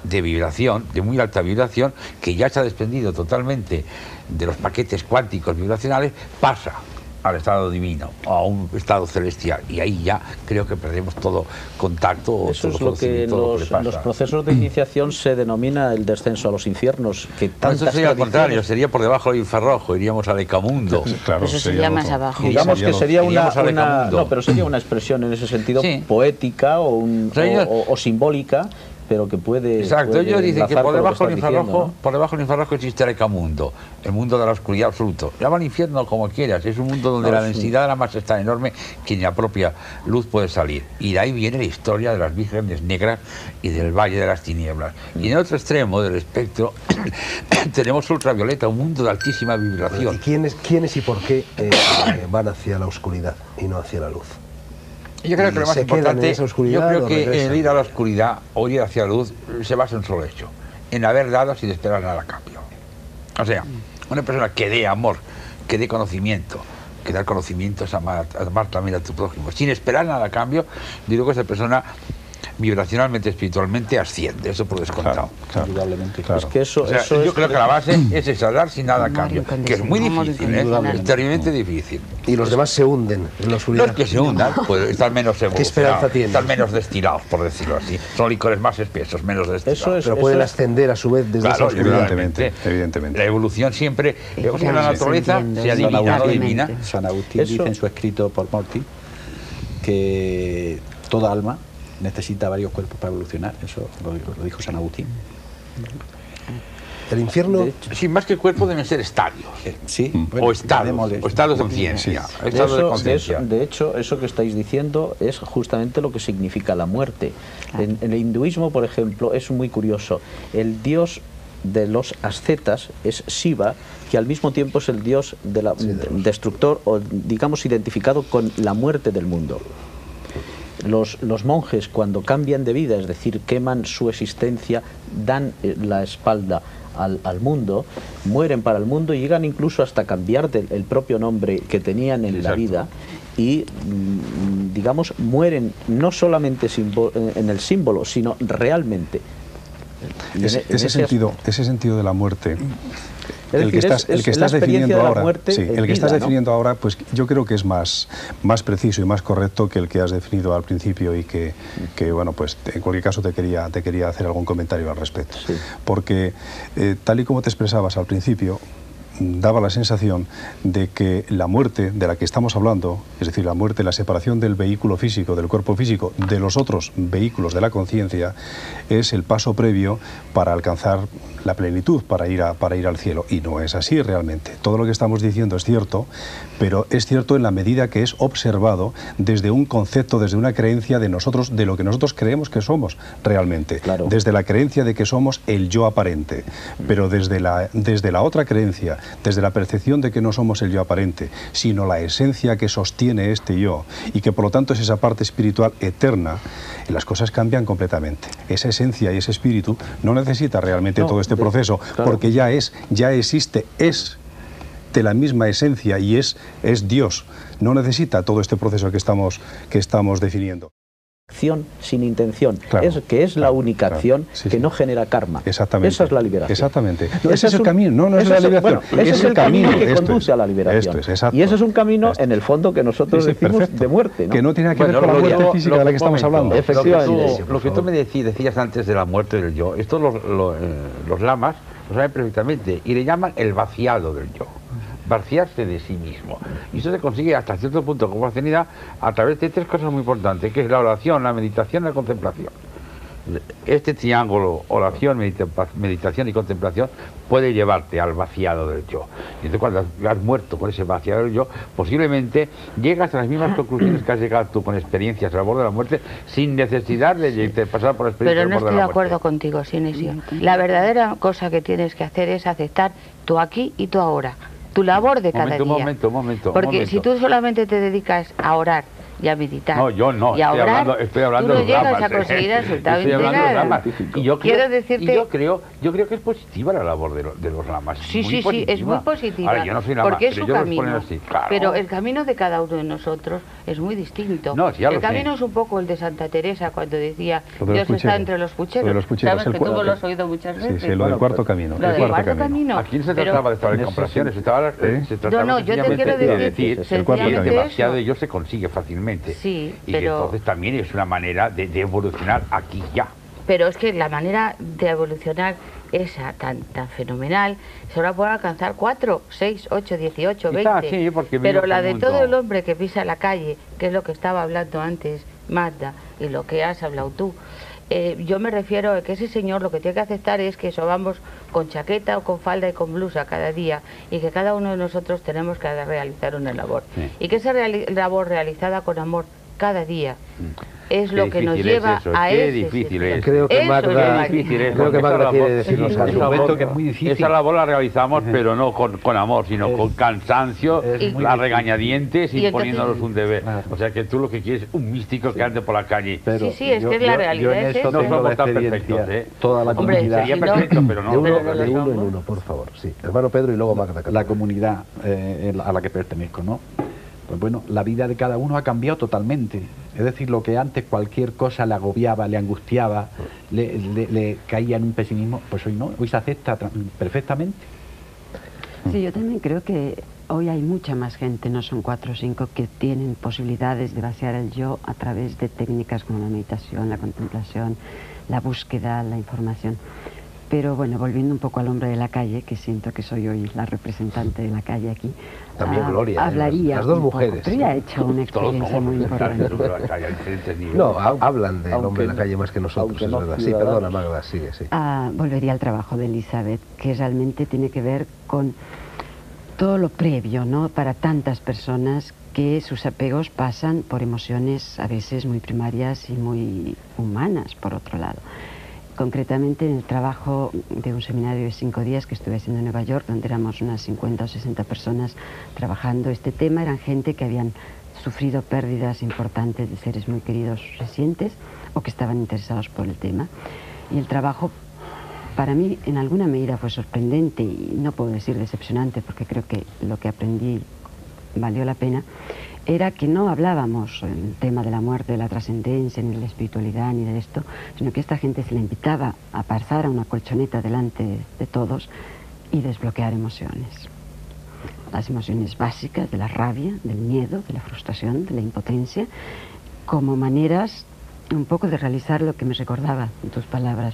de vibración, de muy alta vibración, que ya se ha desprendido totalmente de los paquetes cuánticos vibracionales, pasa al estado divino, a un estado celestial, y ahí ya creo que perdemos todo contacto. Eso es lo que en los procesos de iniciación se denomina el descenso a los infiernos. Que eso sería al contrario, sería por debajo del infrarrojo, iríamos al Ecamundo. Claro, eso sería más abajo. Digamos que sería pero sería una expresión en ese sentido poética o simbólica, pero que puede... Exacto, ellos dicen que por debajo del infrarrojo existe el Ecamundo, el mundo de la oscuridad absoluto. Llama al infierno como quieras, es un mundo donde la densidad de la masa es tan enorme que ni la propia luz puede salir. Y de ahí viene la historia de las vírgenes negras y del Valle de las Tinieblas. Y en el otro extremo del espectro tenemos ultravioleta, un mundo de altísima vibración. ¿Y quiénes y por qué van hacia la oscuridad y no hacia la luz? Yo creo que lo más importante, el ir a la oscuridad o ir hacia la luz se basa en un solo hecho, en haber dado sin esperar nada a cambio. O sea, una persona que dé amor, que dé conocimiento, que dar conocimiento es amar también a tu prójimo, sin esperar nada a cambio, digo que esa persona vibracionalmente, espiritualmente asciende, eso por descontado. Indudablemente. Claro. Es que eso yo creo que la base es esa, dar sin nada a cambio, que es muy difícil, es terriblemente difícil. Y los demás se hunden en la oscuridad. No es que se hundan, pues están menos evolucionados. ¿Qué esperanza tienen? Están menos destilados, por decirlo así. Son licores más espesos, menos destilados. Pero pueden ascender a su vez desde esa oscuridad. Evidentemente. La evolución siempre, la naturaleza se adivina. San Agustín dice en su escrito por Morti que toda alma necesita varios cuerpos para evolucionar, eso lo dijo San Agustín. El infierno... Sí, más que cuerpo deben ser estadios. Sí, O estados de conciencia. Estados de conciencia. De hecho, eso que estáis diciendo es justamente lo que significa la muerte. En el hinduismo, por ejemplo, es muy curioso. El dios de los ascetas es Shiva, que al mismo tiempo es el dios destructor, o digamos identificado con la muerte del mundo. Los monjes, cuando cambian de vida, es decir, queman su existencia, dan la espalda al mundo, mueren para el mundo y llegan incluso hasta cambiar el propio nombre que tenían en la vida y, digamos, mueren no solamente en el símbolo, sino realmente. Ese sentido de la muerte, el que estás definiendo ahora, pues yo creo que es más preciso y más correcto que el que has definido al principio, y que bueno, pues en cualquier caso te quería hacer algún comentario al respecto. Sí. Porque tal y como te expresabas al principio, daba la sensación de que la muerte de la que estamos hablando, es decir, la muerte, la separación del vehículo físico, del cuerpo físico, de los otros vehículos de la conciencia, es el paso previo para alcanzar la plenitud, para ir al cielo. Y no es así realmente. Todo lo que estamos diciendo es cierto, pero es cierto en la medida que es observado desde un concepto, desde una creencia de nosotros, de lo que nosotros creemos que somos realmente. Claro. Desde la creencia de que somos el yo aparente, pero desde la otra creencia, desde la percepción de que no somos el yo aparente, sino la esencia que sostiene este yo, y que por lo tanto es esa parte espiritual eterna, las cosas cambian completamente. Esa esencia y ese espíritu no necesita realmente todo este proceso, claro, porque ya existe, es de la misma esencia y es Dios. No necesita todo este proceso que estamos definiendo. Acción sin intención, claro, es la única acción que no genera karma. Exactamente. Esa es la liberación. Exactamente. No, ese es el camino, no es la liberación. Bueno, ese es el camino que conduce a la liberación. Y ese es un camino, en el fondo, que nosotros decimos de muerte, ¿no? Que no tiene que ver con la muerte física de la que estamos hablando. Efectivamente. Lo que tú me decías antes de la muerte del yo, esto los lamas lo saben perfectamente y le llaman el vaciado del yo. Vaciarse de sí mismo. Y eso se consigue hasta cierto punto como obtenida a través de tres cosas muy importantes, que es la oración, la meditación y la contemplación. Este triángulo, oración, meditación y contemplación, puede llevarte al vaciado del yo. Y entonces cuando has muerto con ese vaciado del yo, posiblemente llegas a las mismas conclusiones que has llegado tú con experiencias al borde de la muerte, sin necesidad de pasar por experiencias al borde de la muerte. Pero no estoy de acuerdo contigo, Sinesio. La verdadera cosa que tienes que hacer es aceptar tu aquí y tu ahora, tu labor de cada día. Momento. Porque si tú solamente te dedicas a orar y a meditar. No, yo no, y a orar, estoy hablando tú no de los llegas a conseguir absolutamente nada. Y yo creo que es positiva la labor de los lamas. Sí, es muy positiva. Ahora, yo no soy lama, porque es su camino. Así, claro. Pero el camino de cada uno de nosotros es muy distinto. No, sí, el camino es un poco el de Santa Teresa cuando decía Dios está entre los pucheros. Sabes que tú lo has oído muchas veces. Sí, lo del cuarto camino. Lo del cuarto camino. Aquí no se trataba de estar en comparaciones, se trataba yo te quiero decir que demasiado ello se consigue fácilmente. Sí. Y que entonces también es una manera de evolucionar aquí ya. Pero es que la manera de evolucionar esa tan fenomenal solo la pueden alcanzar 4, 6, 8, 18, 20. Sí, pero la de todo el hombre que pisa la calle, que es lo que estaba hablando antes Magda y lo que has hablado tú, yo me refiero a que ese señor lo que tiene que aceptar es que vamos con chaqueta o con falda y con blusa cada día, y que cada uno de nosotros tenemos que realizar una labor. Sí. Y que esa labor realizada con amor cada día es lo que nos lleva a ese difícil es. Creo que Magda quiere decirnos algo. Que es muy difícil. Esa labor la realizamos, pero no con amor, sino con cansancio, a regañadientes y poniéndonos un deber. O sea que tú lo que quieres es un místico que ande por la calle. Pero sí, es que es la realidad. No somos tan perfectos, Toda la comunidad. Sería perfecto, pero no. De uno en uno, por favor. Sí. Hermano Pedro y luego Magda. La comunidad a la que pertenezco, ¿no? Pues bueno, la vida de cada uno ha cambiado totalmente. Es decir, lo que antes cualquier cosa le agobiaba, le angustiaba, le caía en un pesimismo, pues hoy no, hoy se acepta perfectamente. Sí, yo también creo que hoy hay mucha más gente, no son 4 o 5, que tienen posibilidades de vaciar el yo a través de técnicas como la meditación, la contemplación, la búsqueda, la información. Pero bueno, volviendo un poco al hombre de la calle, que siento que soy hoy la representante de la calle aquí. También Gloria, hablaría las dos un poco, mujeres. pero ya he hecho una experiencia muy importante. No, hablan del hombre de la calle más que nosotros, es verdad. Sí, perdona, Magda, sigue, sí. Volvería al trabajo de Elizabeth, que realmente tiene que ver con todo lo previo, ¿no? Para tantas personas que sus apegos pasan por emociones a veces muy primarias y muy humanas, por otro lado. Concretamente en el trabajo de un seminario de 5 días que estuve haciendo en Nueva York, donde éramos unas 50 o 60 personas trabajando este tema, eran gente que habían sufrido pérdidas importantes de seres muy queridos recientes o que estaban interesados por el tema. Y el trabajo para mí en alguna medida fue sorprendente y no puedo decir decepcionante, porque creo que lo que aprendí valió la pena. Era que no hablábamos en el tema de la muerte, de la trascendencia, ni de la espiritualidad, ni de esto, sino que esta gente se le invitaba a pasar a una colchoneta delante de todos y desbloquear emociones. Las emociones básicas de la rabia, del miedo, de la frustración, de la impotencia, como maneras un poco de realizar lo que me recordaba en tus palabras,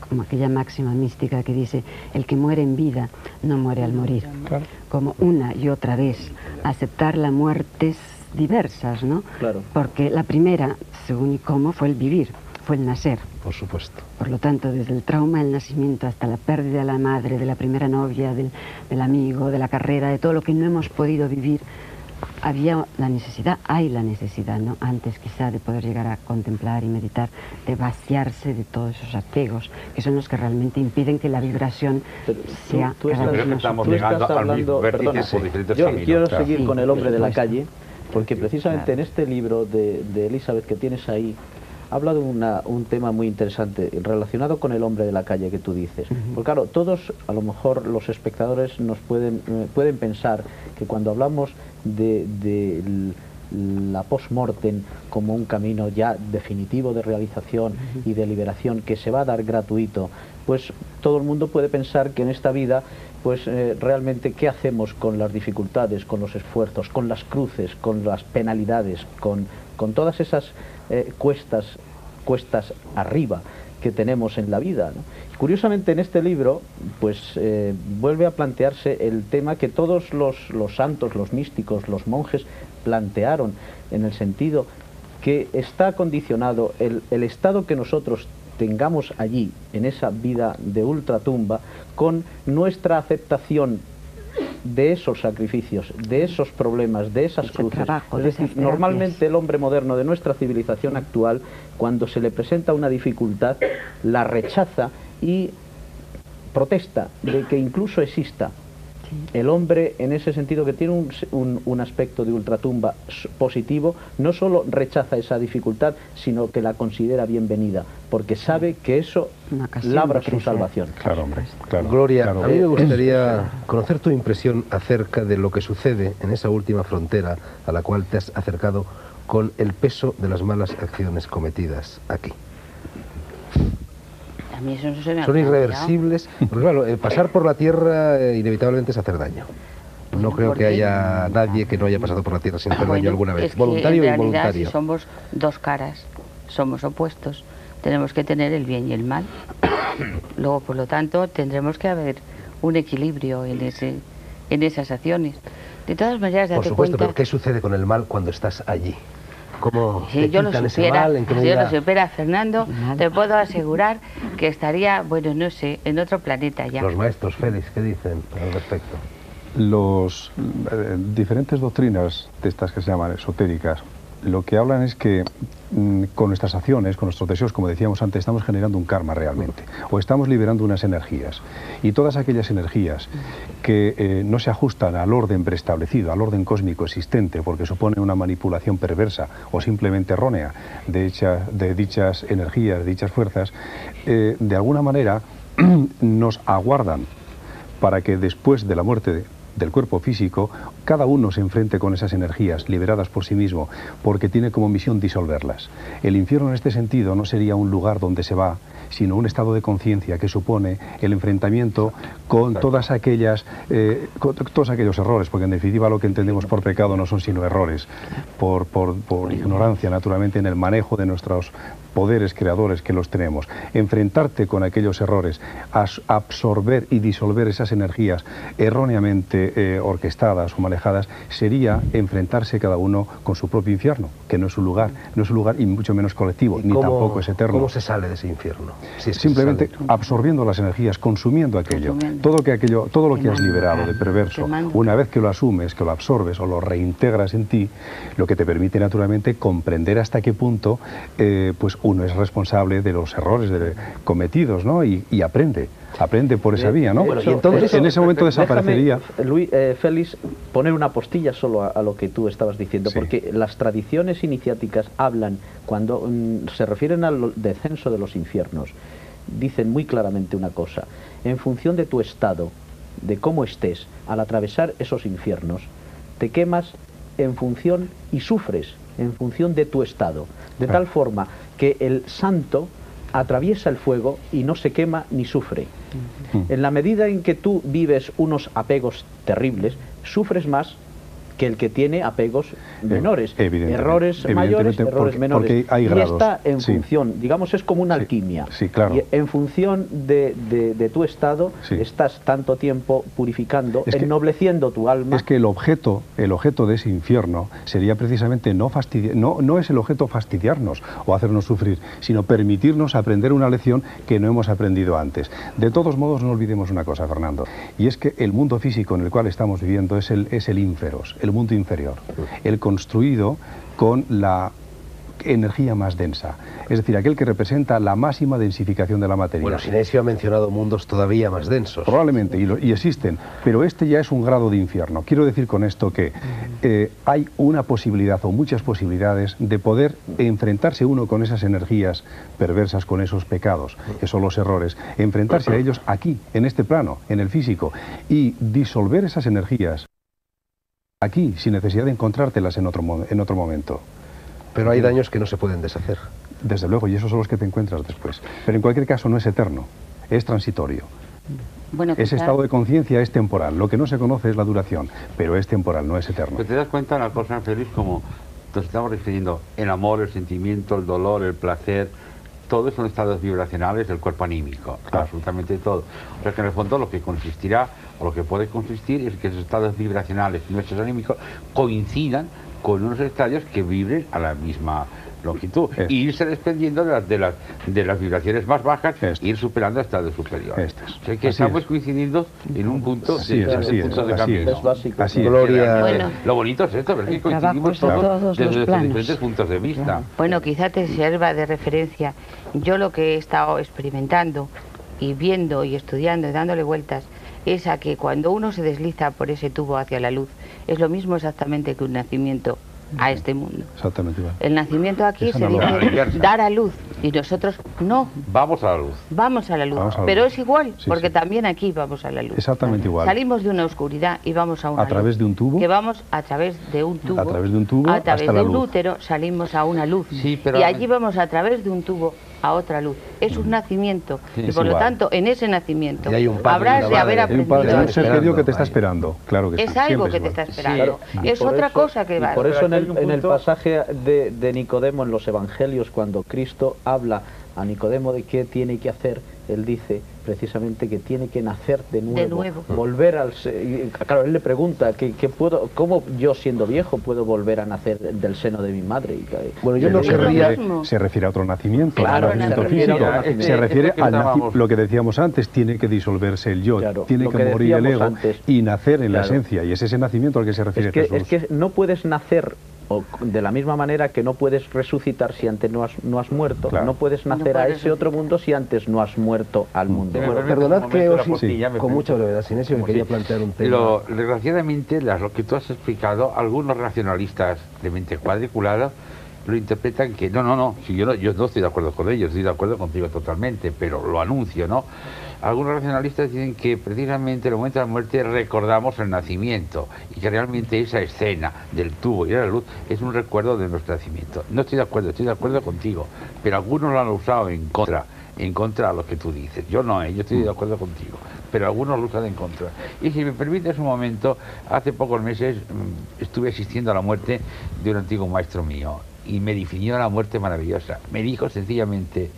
como aquella máxima mística que dice: el que muere en vida no muere al morir. Claro. Como una y otra vez aceptar las muertes diversas, ¿no? Claro. Porque la primera, según y cómo, fue el vivir, fue el nacer. Por supuesto. Por lo tanto, desde el trauma del nacimiento hasta la pérdida de la madre, de la primera novia, del amigo, de la carrera, de todo lo que no hemos podido vivir, había la necesidad, hay la necesidad, ¿no? Antes quizá de poder llegar a contemplar y meditar, de vaciarse de todos esos apegos, que son los que realmente impiden que la vibración sea cada vez más. Estamos llegando al mismo vértice por diferentes caminos. Yo quiero seguir con el hombre de la supuesto. calle, porque precisamente en este libro de Elizabeth que tienes ahí, habla de un tema muy interesante relacionado con el hombre de la calle que tú dices. Porque claro, todos, a lo mejor los espectadores nos pueden pensar que cuando hablamos de la post-mortem como un camino ya definitivo de realización y de liberación que se va a dar gratuito, pues todo el mundo puede pensar que en esta vida pues realmente qué hacemos con las dificultades, con los esfuerzos, con las cruces, con las penalidades, con todas esas cuestas arriba que tenemos en la vida, ¿no? Curiosamente en este libro pues vuelve a plantearse el tema que todos los santos, los místicos, los monjes plantearon, en el sentido que está condicionado el estado que nosotros tengamos allí, en esa vida de ultratumba, con nuestra aceptación de esos sacrificios, de esos problemas, de esas cruces. Trabajo, es decir, normalmente el hombre moderno de nuestra civilización actual, cuando se le presenta una dificultad, la rechaza y protesta de que incluso exista. El hombre, en ese sentido, que tiene un aspecto de ultratumba positivo, no solo rechaza esa dificultad, sino que la considera bienvenida, porque sabe que eso labra su salvación. Claro, hombre, claro. Gloria, claro. a mí me gustaría conocer tu impresión acerca de lo que sucede en esa última frontera a la cual te has acercado con el peso de las malas acciones cometidas aquí. A mí eso no se me ha Son planteado. irreversibles, porque claro, pasar por la tierra inevitablemente es hacer daño. No creo que haya nadie que no haya pasado por la tierra sin hacer daño alguna vez, es que voluntario en o realidad, involuntario. si somos dos caras, somos opuestos, tenemos que tener el bien y el mal. Luego, por lo tanto, tendremos que haber un equilibrio en esas acciones. De todas maneras, date Por supuesto, cuenta... pero ¿qué sucede con el mal cuando estás allí? ¿Cómo Si te yo lo quitan ese supiera, mal? ¿En qué si yo medida? lo supiera, Fernando, te puedo asegurar que estaría, bueno, no sé, en otro planeta ya. Los maestros, Félix, ¿qué dicen al respecto? Los diferentes doctrinas de estas que se llaman esotéricas, lo que hablan es que con nuestras acciones, con nuestros deseos, como decíamos antes, estamos generando un karma realmente, o estamos liberando unas energías. Y todas aquellas energías que no se ajustan al orden preestablecido, al orden cósmico existente, porque supone una manipulación perversa o simplemente errónea de dichas energías, de dichas fuerzas, de alguna manera nos aguardan para que después de la muerte del cuerpo físico, cada uno se enfrente con esas energías liberadas por sí mismo, porque tiene como misión disolverlas. El infierno en este sentido no sería un lugar donde se va, sino un estado de conciencia que supone el enfrentamiento con todos aquellos errores, porque en definitiva lo que entendemos por pecado no son sino errores, por ignorancia naturalmente en el manejo de nuestros poderes creadores que los tenemos, enfrentarte con aquellos errores, absorber y disolver esas energías erróneamente orquestadas o manejadas, sería enfrentarse cada uno con su propio infierno, que no es un lugar, y mucho menos colectivo, ni tampoco es eterno. ¿Cómo se sale de ese infierno? Si es que simplemente absorbiendo las energías, consumiendo aquello, todo lo que has liberado de perverso, una vez que lo asumes, que lo absorbes o lo reintegras en ti, lo que te permite naturalmente comprender hasta qué punto pues uno es responsable de los errores cometidos, ¿no? Y aprende por esa vía, ¿no? Bueno, y entonces en ese momento desaparecería. Félix, poner una postilla solo a lo que tú estabas diciendo, Sí. porque las tradiciones iniciáticas hablan, cuando se refieren al descenso de los infiernos, dicen muy claramente una cosa: en función de tu estado, de cómo estés, al atravesar esos infiernos, te quemas en función y sufres en función de tu estado, de tal forma que el santo atraviesa el fuego y no se quema ni sufre. En la medida en que tú vives unos apegos terribles, sufres más que el que tiene apegos menores, errores mayores, errores menores, porque hay y grados. está en Sí. función, digamos, es como una alquimia. Sí, claro. Y en función de tu estado, Sí. estás tanto tiempo purificando, Es que- ennobleciendo tu alma. Es que el objeto de ese infierno sería precisamente no es el objeto fastidiarnos o hacernos sufrir, sino permitirnos aprender una lección que no hemos aprendido antes. De todos modos, no olvidemos una cosa, Fernando, y es que el mundo físico en el cual estamos viviendo es el ínferos, el mundo inferior, el construido con la energía más densa, es decir, aquel que representa la máxima densificación de la materia. Bueno, Sinesio ha mencionado mundos todavía más densos. Probablemente, y existen, pero este ya es un grado de infierno. Quiero decir con esto que hay una posibilidad o muchas posibilidades de poder enfrentarse uno con esas energías perversas, con esos pecados, que son los errores, enfrentarse a ellos aquí, en este plano, en el físico, y disolver esas energías aquí, sin necesidad de encontrártelas en otro momento. Pero hay daños que no se pueden deshacer. Desde luego, y esos son los que te encuentras después. Pero en cualquier caso no es eterno, es transitorio. Bueno, Ese estado de conciencia es temporal, lo que no se conoce es la duración, pero es temporal, no es eterno. Pero te das cuenta de una cosa, Félix, como nos estamos refiriendo, el amor, el sentimiento, el dolor, el placer, todo son estados vibracionales del cuerpo anímico, Claro. absolutamente todo. O sea que en el fondo lo que consistirá, o lo que puede consistir, es que esos estados vibracionales nuestros anímicos coincidan con unos estadios que vibren a la misma longitud, Es. y irse desprendiendo de las vibraciones más bajas, Es. e ir superando a estados superiores. Es. O sea que Así estamos es. coincidiendo en un punto Así es, de así es, puntos de así camino. es básico. Así es. Gloria. Bueno. Lo bonito es esto, porque El trabajo coincidimos es de todos todos desde los nuestros planos. diferentes puntos de vista. Bueno, quizá te sirva de referencia. Yo lo que he estado experimentando y viendo y estudiando y dándole vueltas es a que cuando uno se desliza por ese tubo hacia la luz, es lo mismo exactamente que un nacimiento a este mundo. Exactamente igual. El nacimiento aquí Esa se analogía. dice dar a luz y nosotros no, Vamos a la luz. vamos a la luz. Vamos a la Pero luz. es igual, Sí, porque sí. también aquí vamos a la luz. Exactamente igual. Salimos de una oscuridad y vamos a una A través luz. de un tubo. Que vamos a través de un tubo. A través de un tubo a través hasta de la un luz. útero salimos a una luz. Sí, pero y allí vamos a través de un tubo a otra luz. Es un nacimiento. Sí, y es por lo igual. tanto, en ese nacimiento Y hay un padre habrás y una de haber madre. Hay un padre, aprendido. un ser querido que te está Ahí. esperando, claro que sí. Es algo siempre que te igual. está esperando. Y Es por otra eso- cosa que y va. por eso Pero aquí hay un en el punto- pasaje de Nicodemo en los Evangelios, cuando Cristo habla a Nicodemo de qué tiene que hacer, él dice precisamente que tiene que nacer de nuevo. Volver al claro, él le pregunta cómo yo siendo viejo puedo volver a nacer del seno de mi madre. Bueno, yo Pero no Es lo querría... mismo. se refiere a otro nacimiento, Claro, a un nacimiento se refiere a físico. otro nacimiento. Se refiere Es lo que al estábamos- lo que decíamos antes, tiene que disolverse el yo, Claro, tiene lo que que morir el decíamos ego antes. y nacer en la Claro. esencia, y es ese nacimiento al que se refiere Jesús. Es que no puedes nacer de la misma manera que no puedes resucitar si antes no has muerto. Claro. No puedes nacer No a puedes ese otro mundo si antes no has muerto al mundo. Me Bueno, permite perdonad un que momento os... la postilla, me con permite. mucha brevedad, Sinesio, que Como quería sí. plantear un tema. Desgraciadamente, lo que tú has explicado, algunos racionalistas de mente cuadriculada lo interpretan que no, si yo no estoy de acuerdo con ellos, estoy de acuerdo contigo totalmente, pero lo anuncio, ¿no? Algunos racionalistas dicen que precisamente en el momento de la muerte recordamos el nacimiento y que realmente esa escena del tubo y de la luz es un recuerdo de nuestro nacimiento. No estoy de acuerdo contigo, pero algunos lo han usado en contra a lo que tú dices. Yo no, yo estoy de acuerdo contigo, pero algunos lo usan en contra. Y si me permites un momento, hace pocos meses estuve asistiendo a la muerte de un antiguo maestro mío. y me definió la muerte maravillosa. Me dijo sencillamente,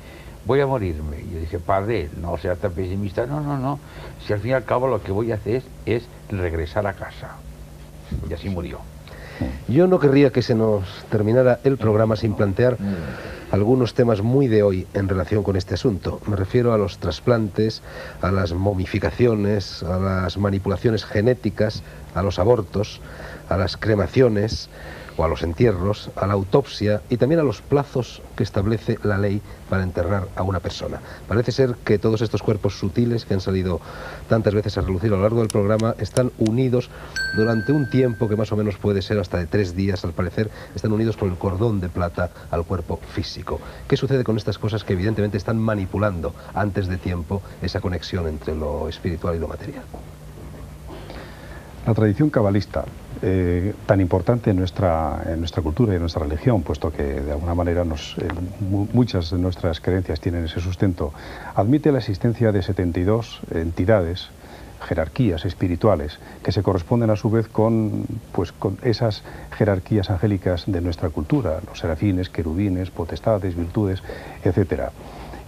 voy a morirme. Y yo dije, padre, no seas tan pesimista. No, no, no. Si al fin y al cabo lo que voy a hacer es regresar a casa. Y así murió. Yo no querría que se nos terminara el programa sin plantear algunos temas muy de hoy en relación con este asunto. Me refiero a los trasplantes, a las momificaciones, a las manipulaciones genéticas, a los abortos, a las cremaciones o a los entierros, a la autopsia y también a los plazos que establece la ley para enterrar a una persona. Parece ser que todos estos cuerpos sutiles que han salido tantas veces a relucir a lo largo del programa están unidos durante un tiempo que más o menos puede ser hasta de 3 días, al parecer, están unidos por el cordón de plata al cuerpo físico. ¿Qué sucede con estas cosas que evidentemente están manipulando antes de tiempo esa conexión entre lo espiritual y lo material? La tradición cabalista, tan importante en nuestra cultura y en nuestra religión, puesto que de alguna manera muchas de nuestras creencias tienen ese sustento, admite la existencia de 72 entidades, jerarquías espirituales, que se corresponden a su vez con esas jerarquías angélicas de nuestra cultura, los serafines, querubines, potestades, virtudes, etcétera.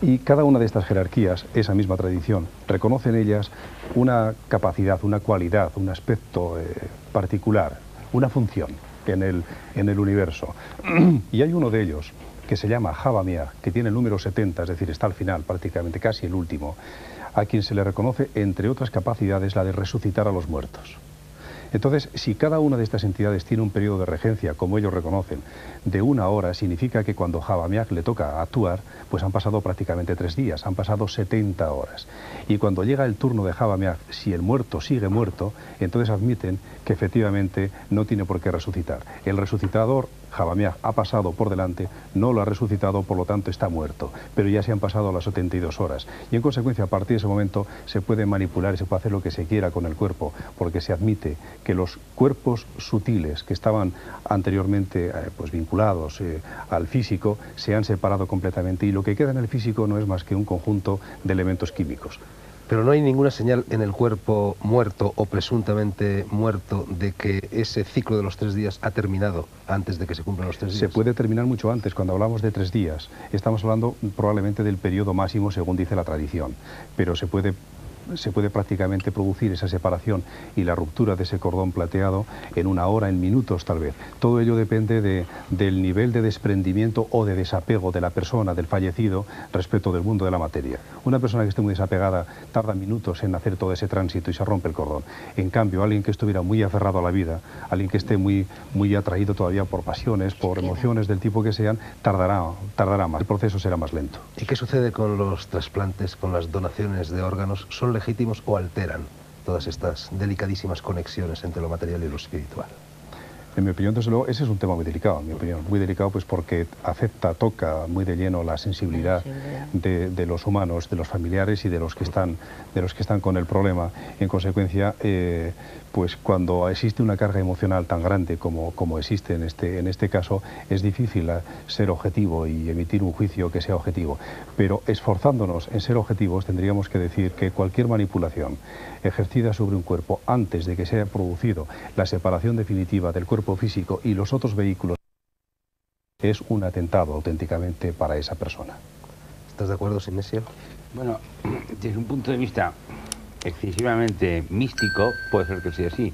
Y cada una de estas jerarquías, esa misma tradición, reconoce en ellas una capacidad, una cualidad, un aspecto particular, una función en el universo. Y hay uno de ellos que se llama Havamia, que tiene el número 70, es decir, está al final, prácticamente casi el último, a quien se le reconoce, entre otras capacidades, la de resucitar a los muertos. Entonces, si cada una de estas entidades tiene un periodo de regencia, como ellos reconocen, de 1 hora, significa que cuando Havamiak le toca actuar, pues han pasado prácticamente 3 días, han pasado 70 horas. Y cuando llega el turno de Havamiak, si el muerto sigue muerto, entonces admiten que efectivamente no tiene por qué resucitar. El resucitador, Havamiak, ha pasado por delante, no lo ha resucitado, por lo tanto está muerto, pero ya se han pasado las 72 horas. Y en consecuencia, a partir de ese momento, se puede manipular y se puede hacer lo que se quiera con el cuerpo, porque se admite que los cuerpos sutiles que estaban anteriormente vinculados al físico se han separado completamente, y lo que queda en el físico no es más que un conjunto de elementos químicos. Pero no hay ninguna señal en el cuerpo muerto o presuntamente muerto de que ese ciclo de los 3 días ha terminado antes de que se cumplan los 3 días. Se puede terminar mucho antes. Cuando hablamos de 3 días, estamos hablando probablemente del periodo máximo según dice la tradición, pero se puede prácticamente producir esa separación y la ruptura de ese cordón plateado en 1 hora, en minutos tal vez. Todo ello depende del nivel de desprendimiento o de desapego de la persona, del fallecido, respecto del mundo de la materia. Una persona que esté muy desapegada tarda minutos en hacer todo ese tránsito y se rompe el cordón. En cambio, alguien que estuviera muy aferrado a la vida, alguien que esté muy atraído todavía por pasiones, por emociones del tipo que sean, tardará más. El proceso será más lento. ¿Y qué sucede con los trasplantes, con las donaciones de órganos? ¿Son legítimos o alteran todas estas delicadísimas conexiones entre lo material y lo espiritual? En mi opinión, desde luego, ese es un tema muy delicado, en mi opinión. Muy delicado pues porque toca muy de lleno la sensibilidad de los humanos, de los familiares y de los que están con el problema. En consecuencia, pues cuando existe una carga emocional tan grande como existe en este caso, es difícil ser objetivo y emitir un juicio que sea objetivo. Pero esforzándonos en ser objetivos, tendríamos que decir que cualquier manipulación ejercida sobre un cuerpo antes de que se haya producido la separación definitiva del cuerpo físico y los otros vehículos es un atentado auténticamente para esa persona. ¿Estás de acuerdo, Sinesio? Bueno, desde un punto de vista excesivamente místico, puede ser que sea así,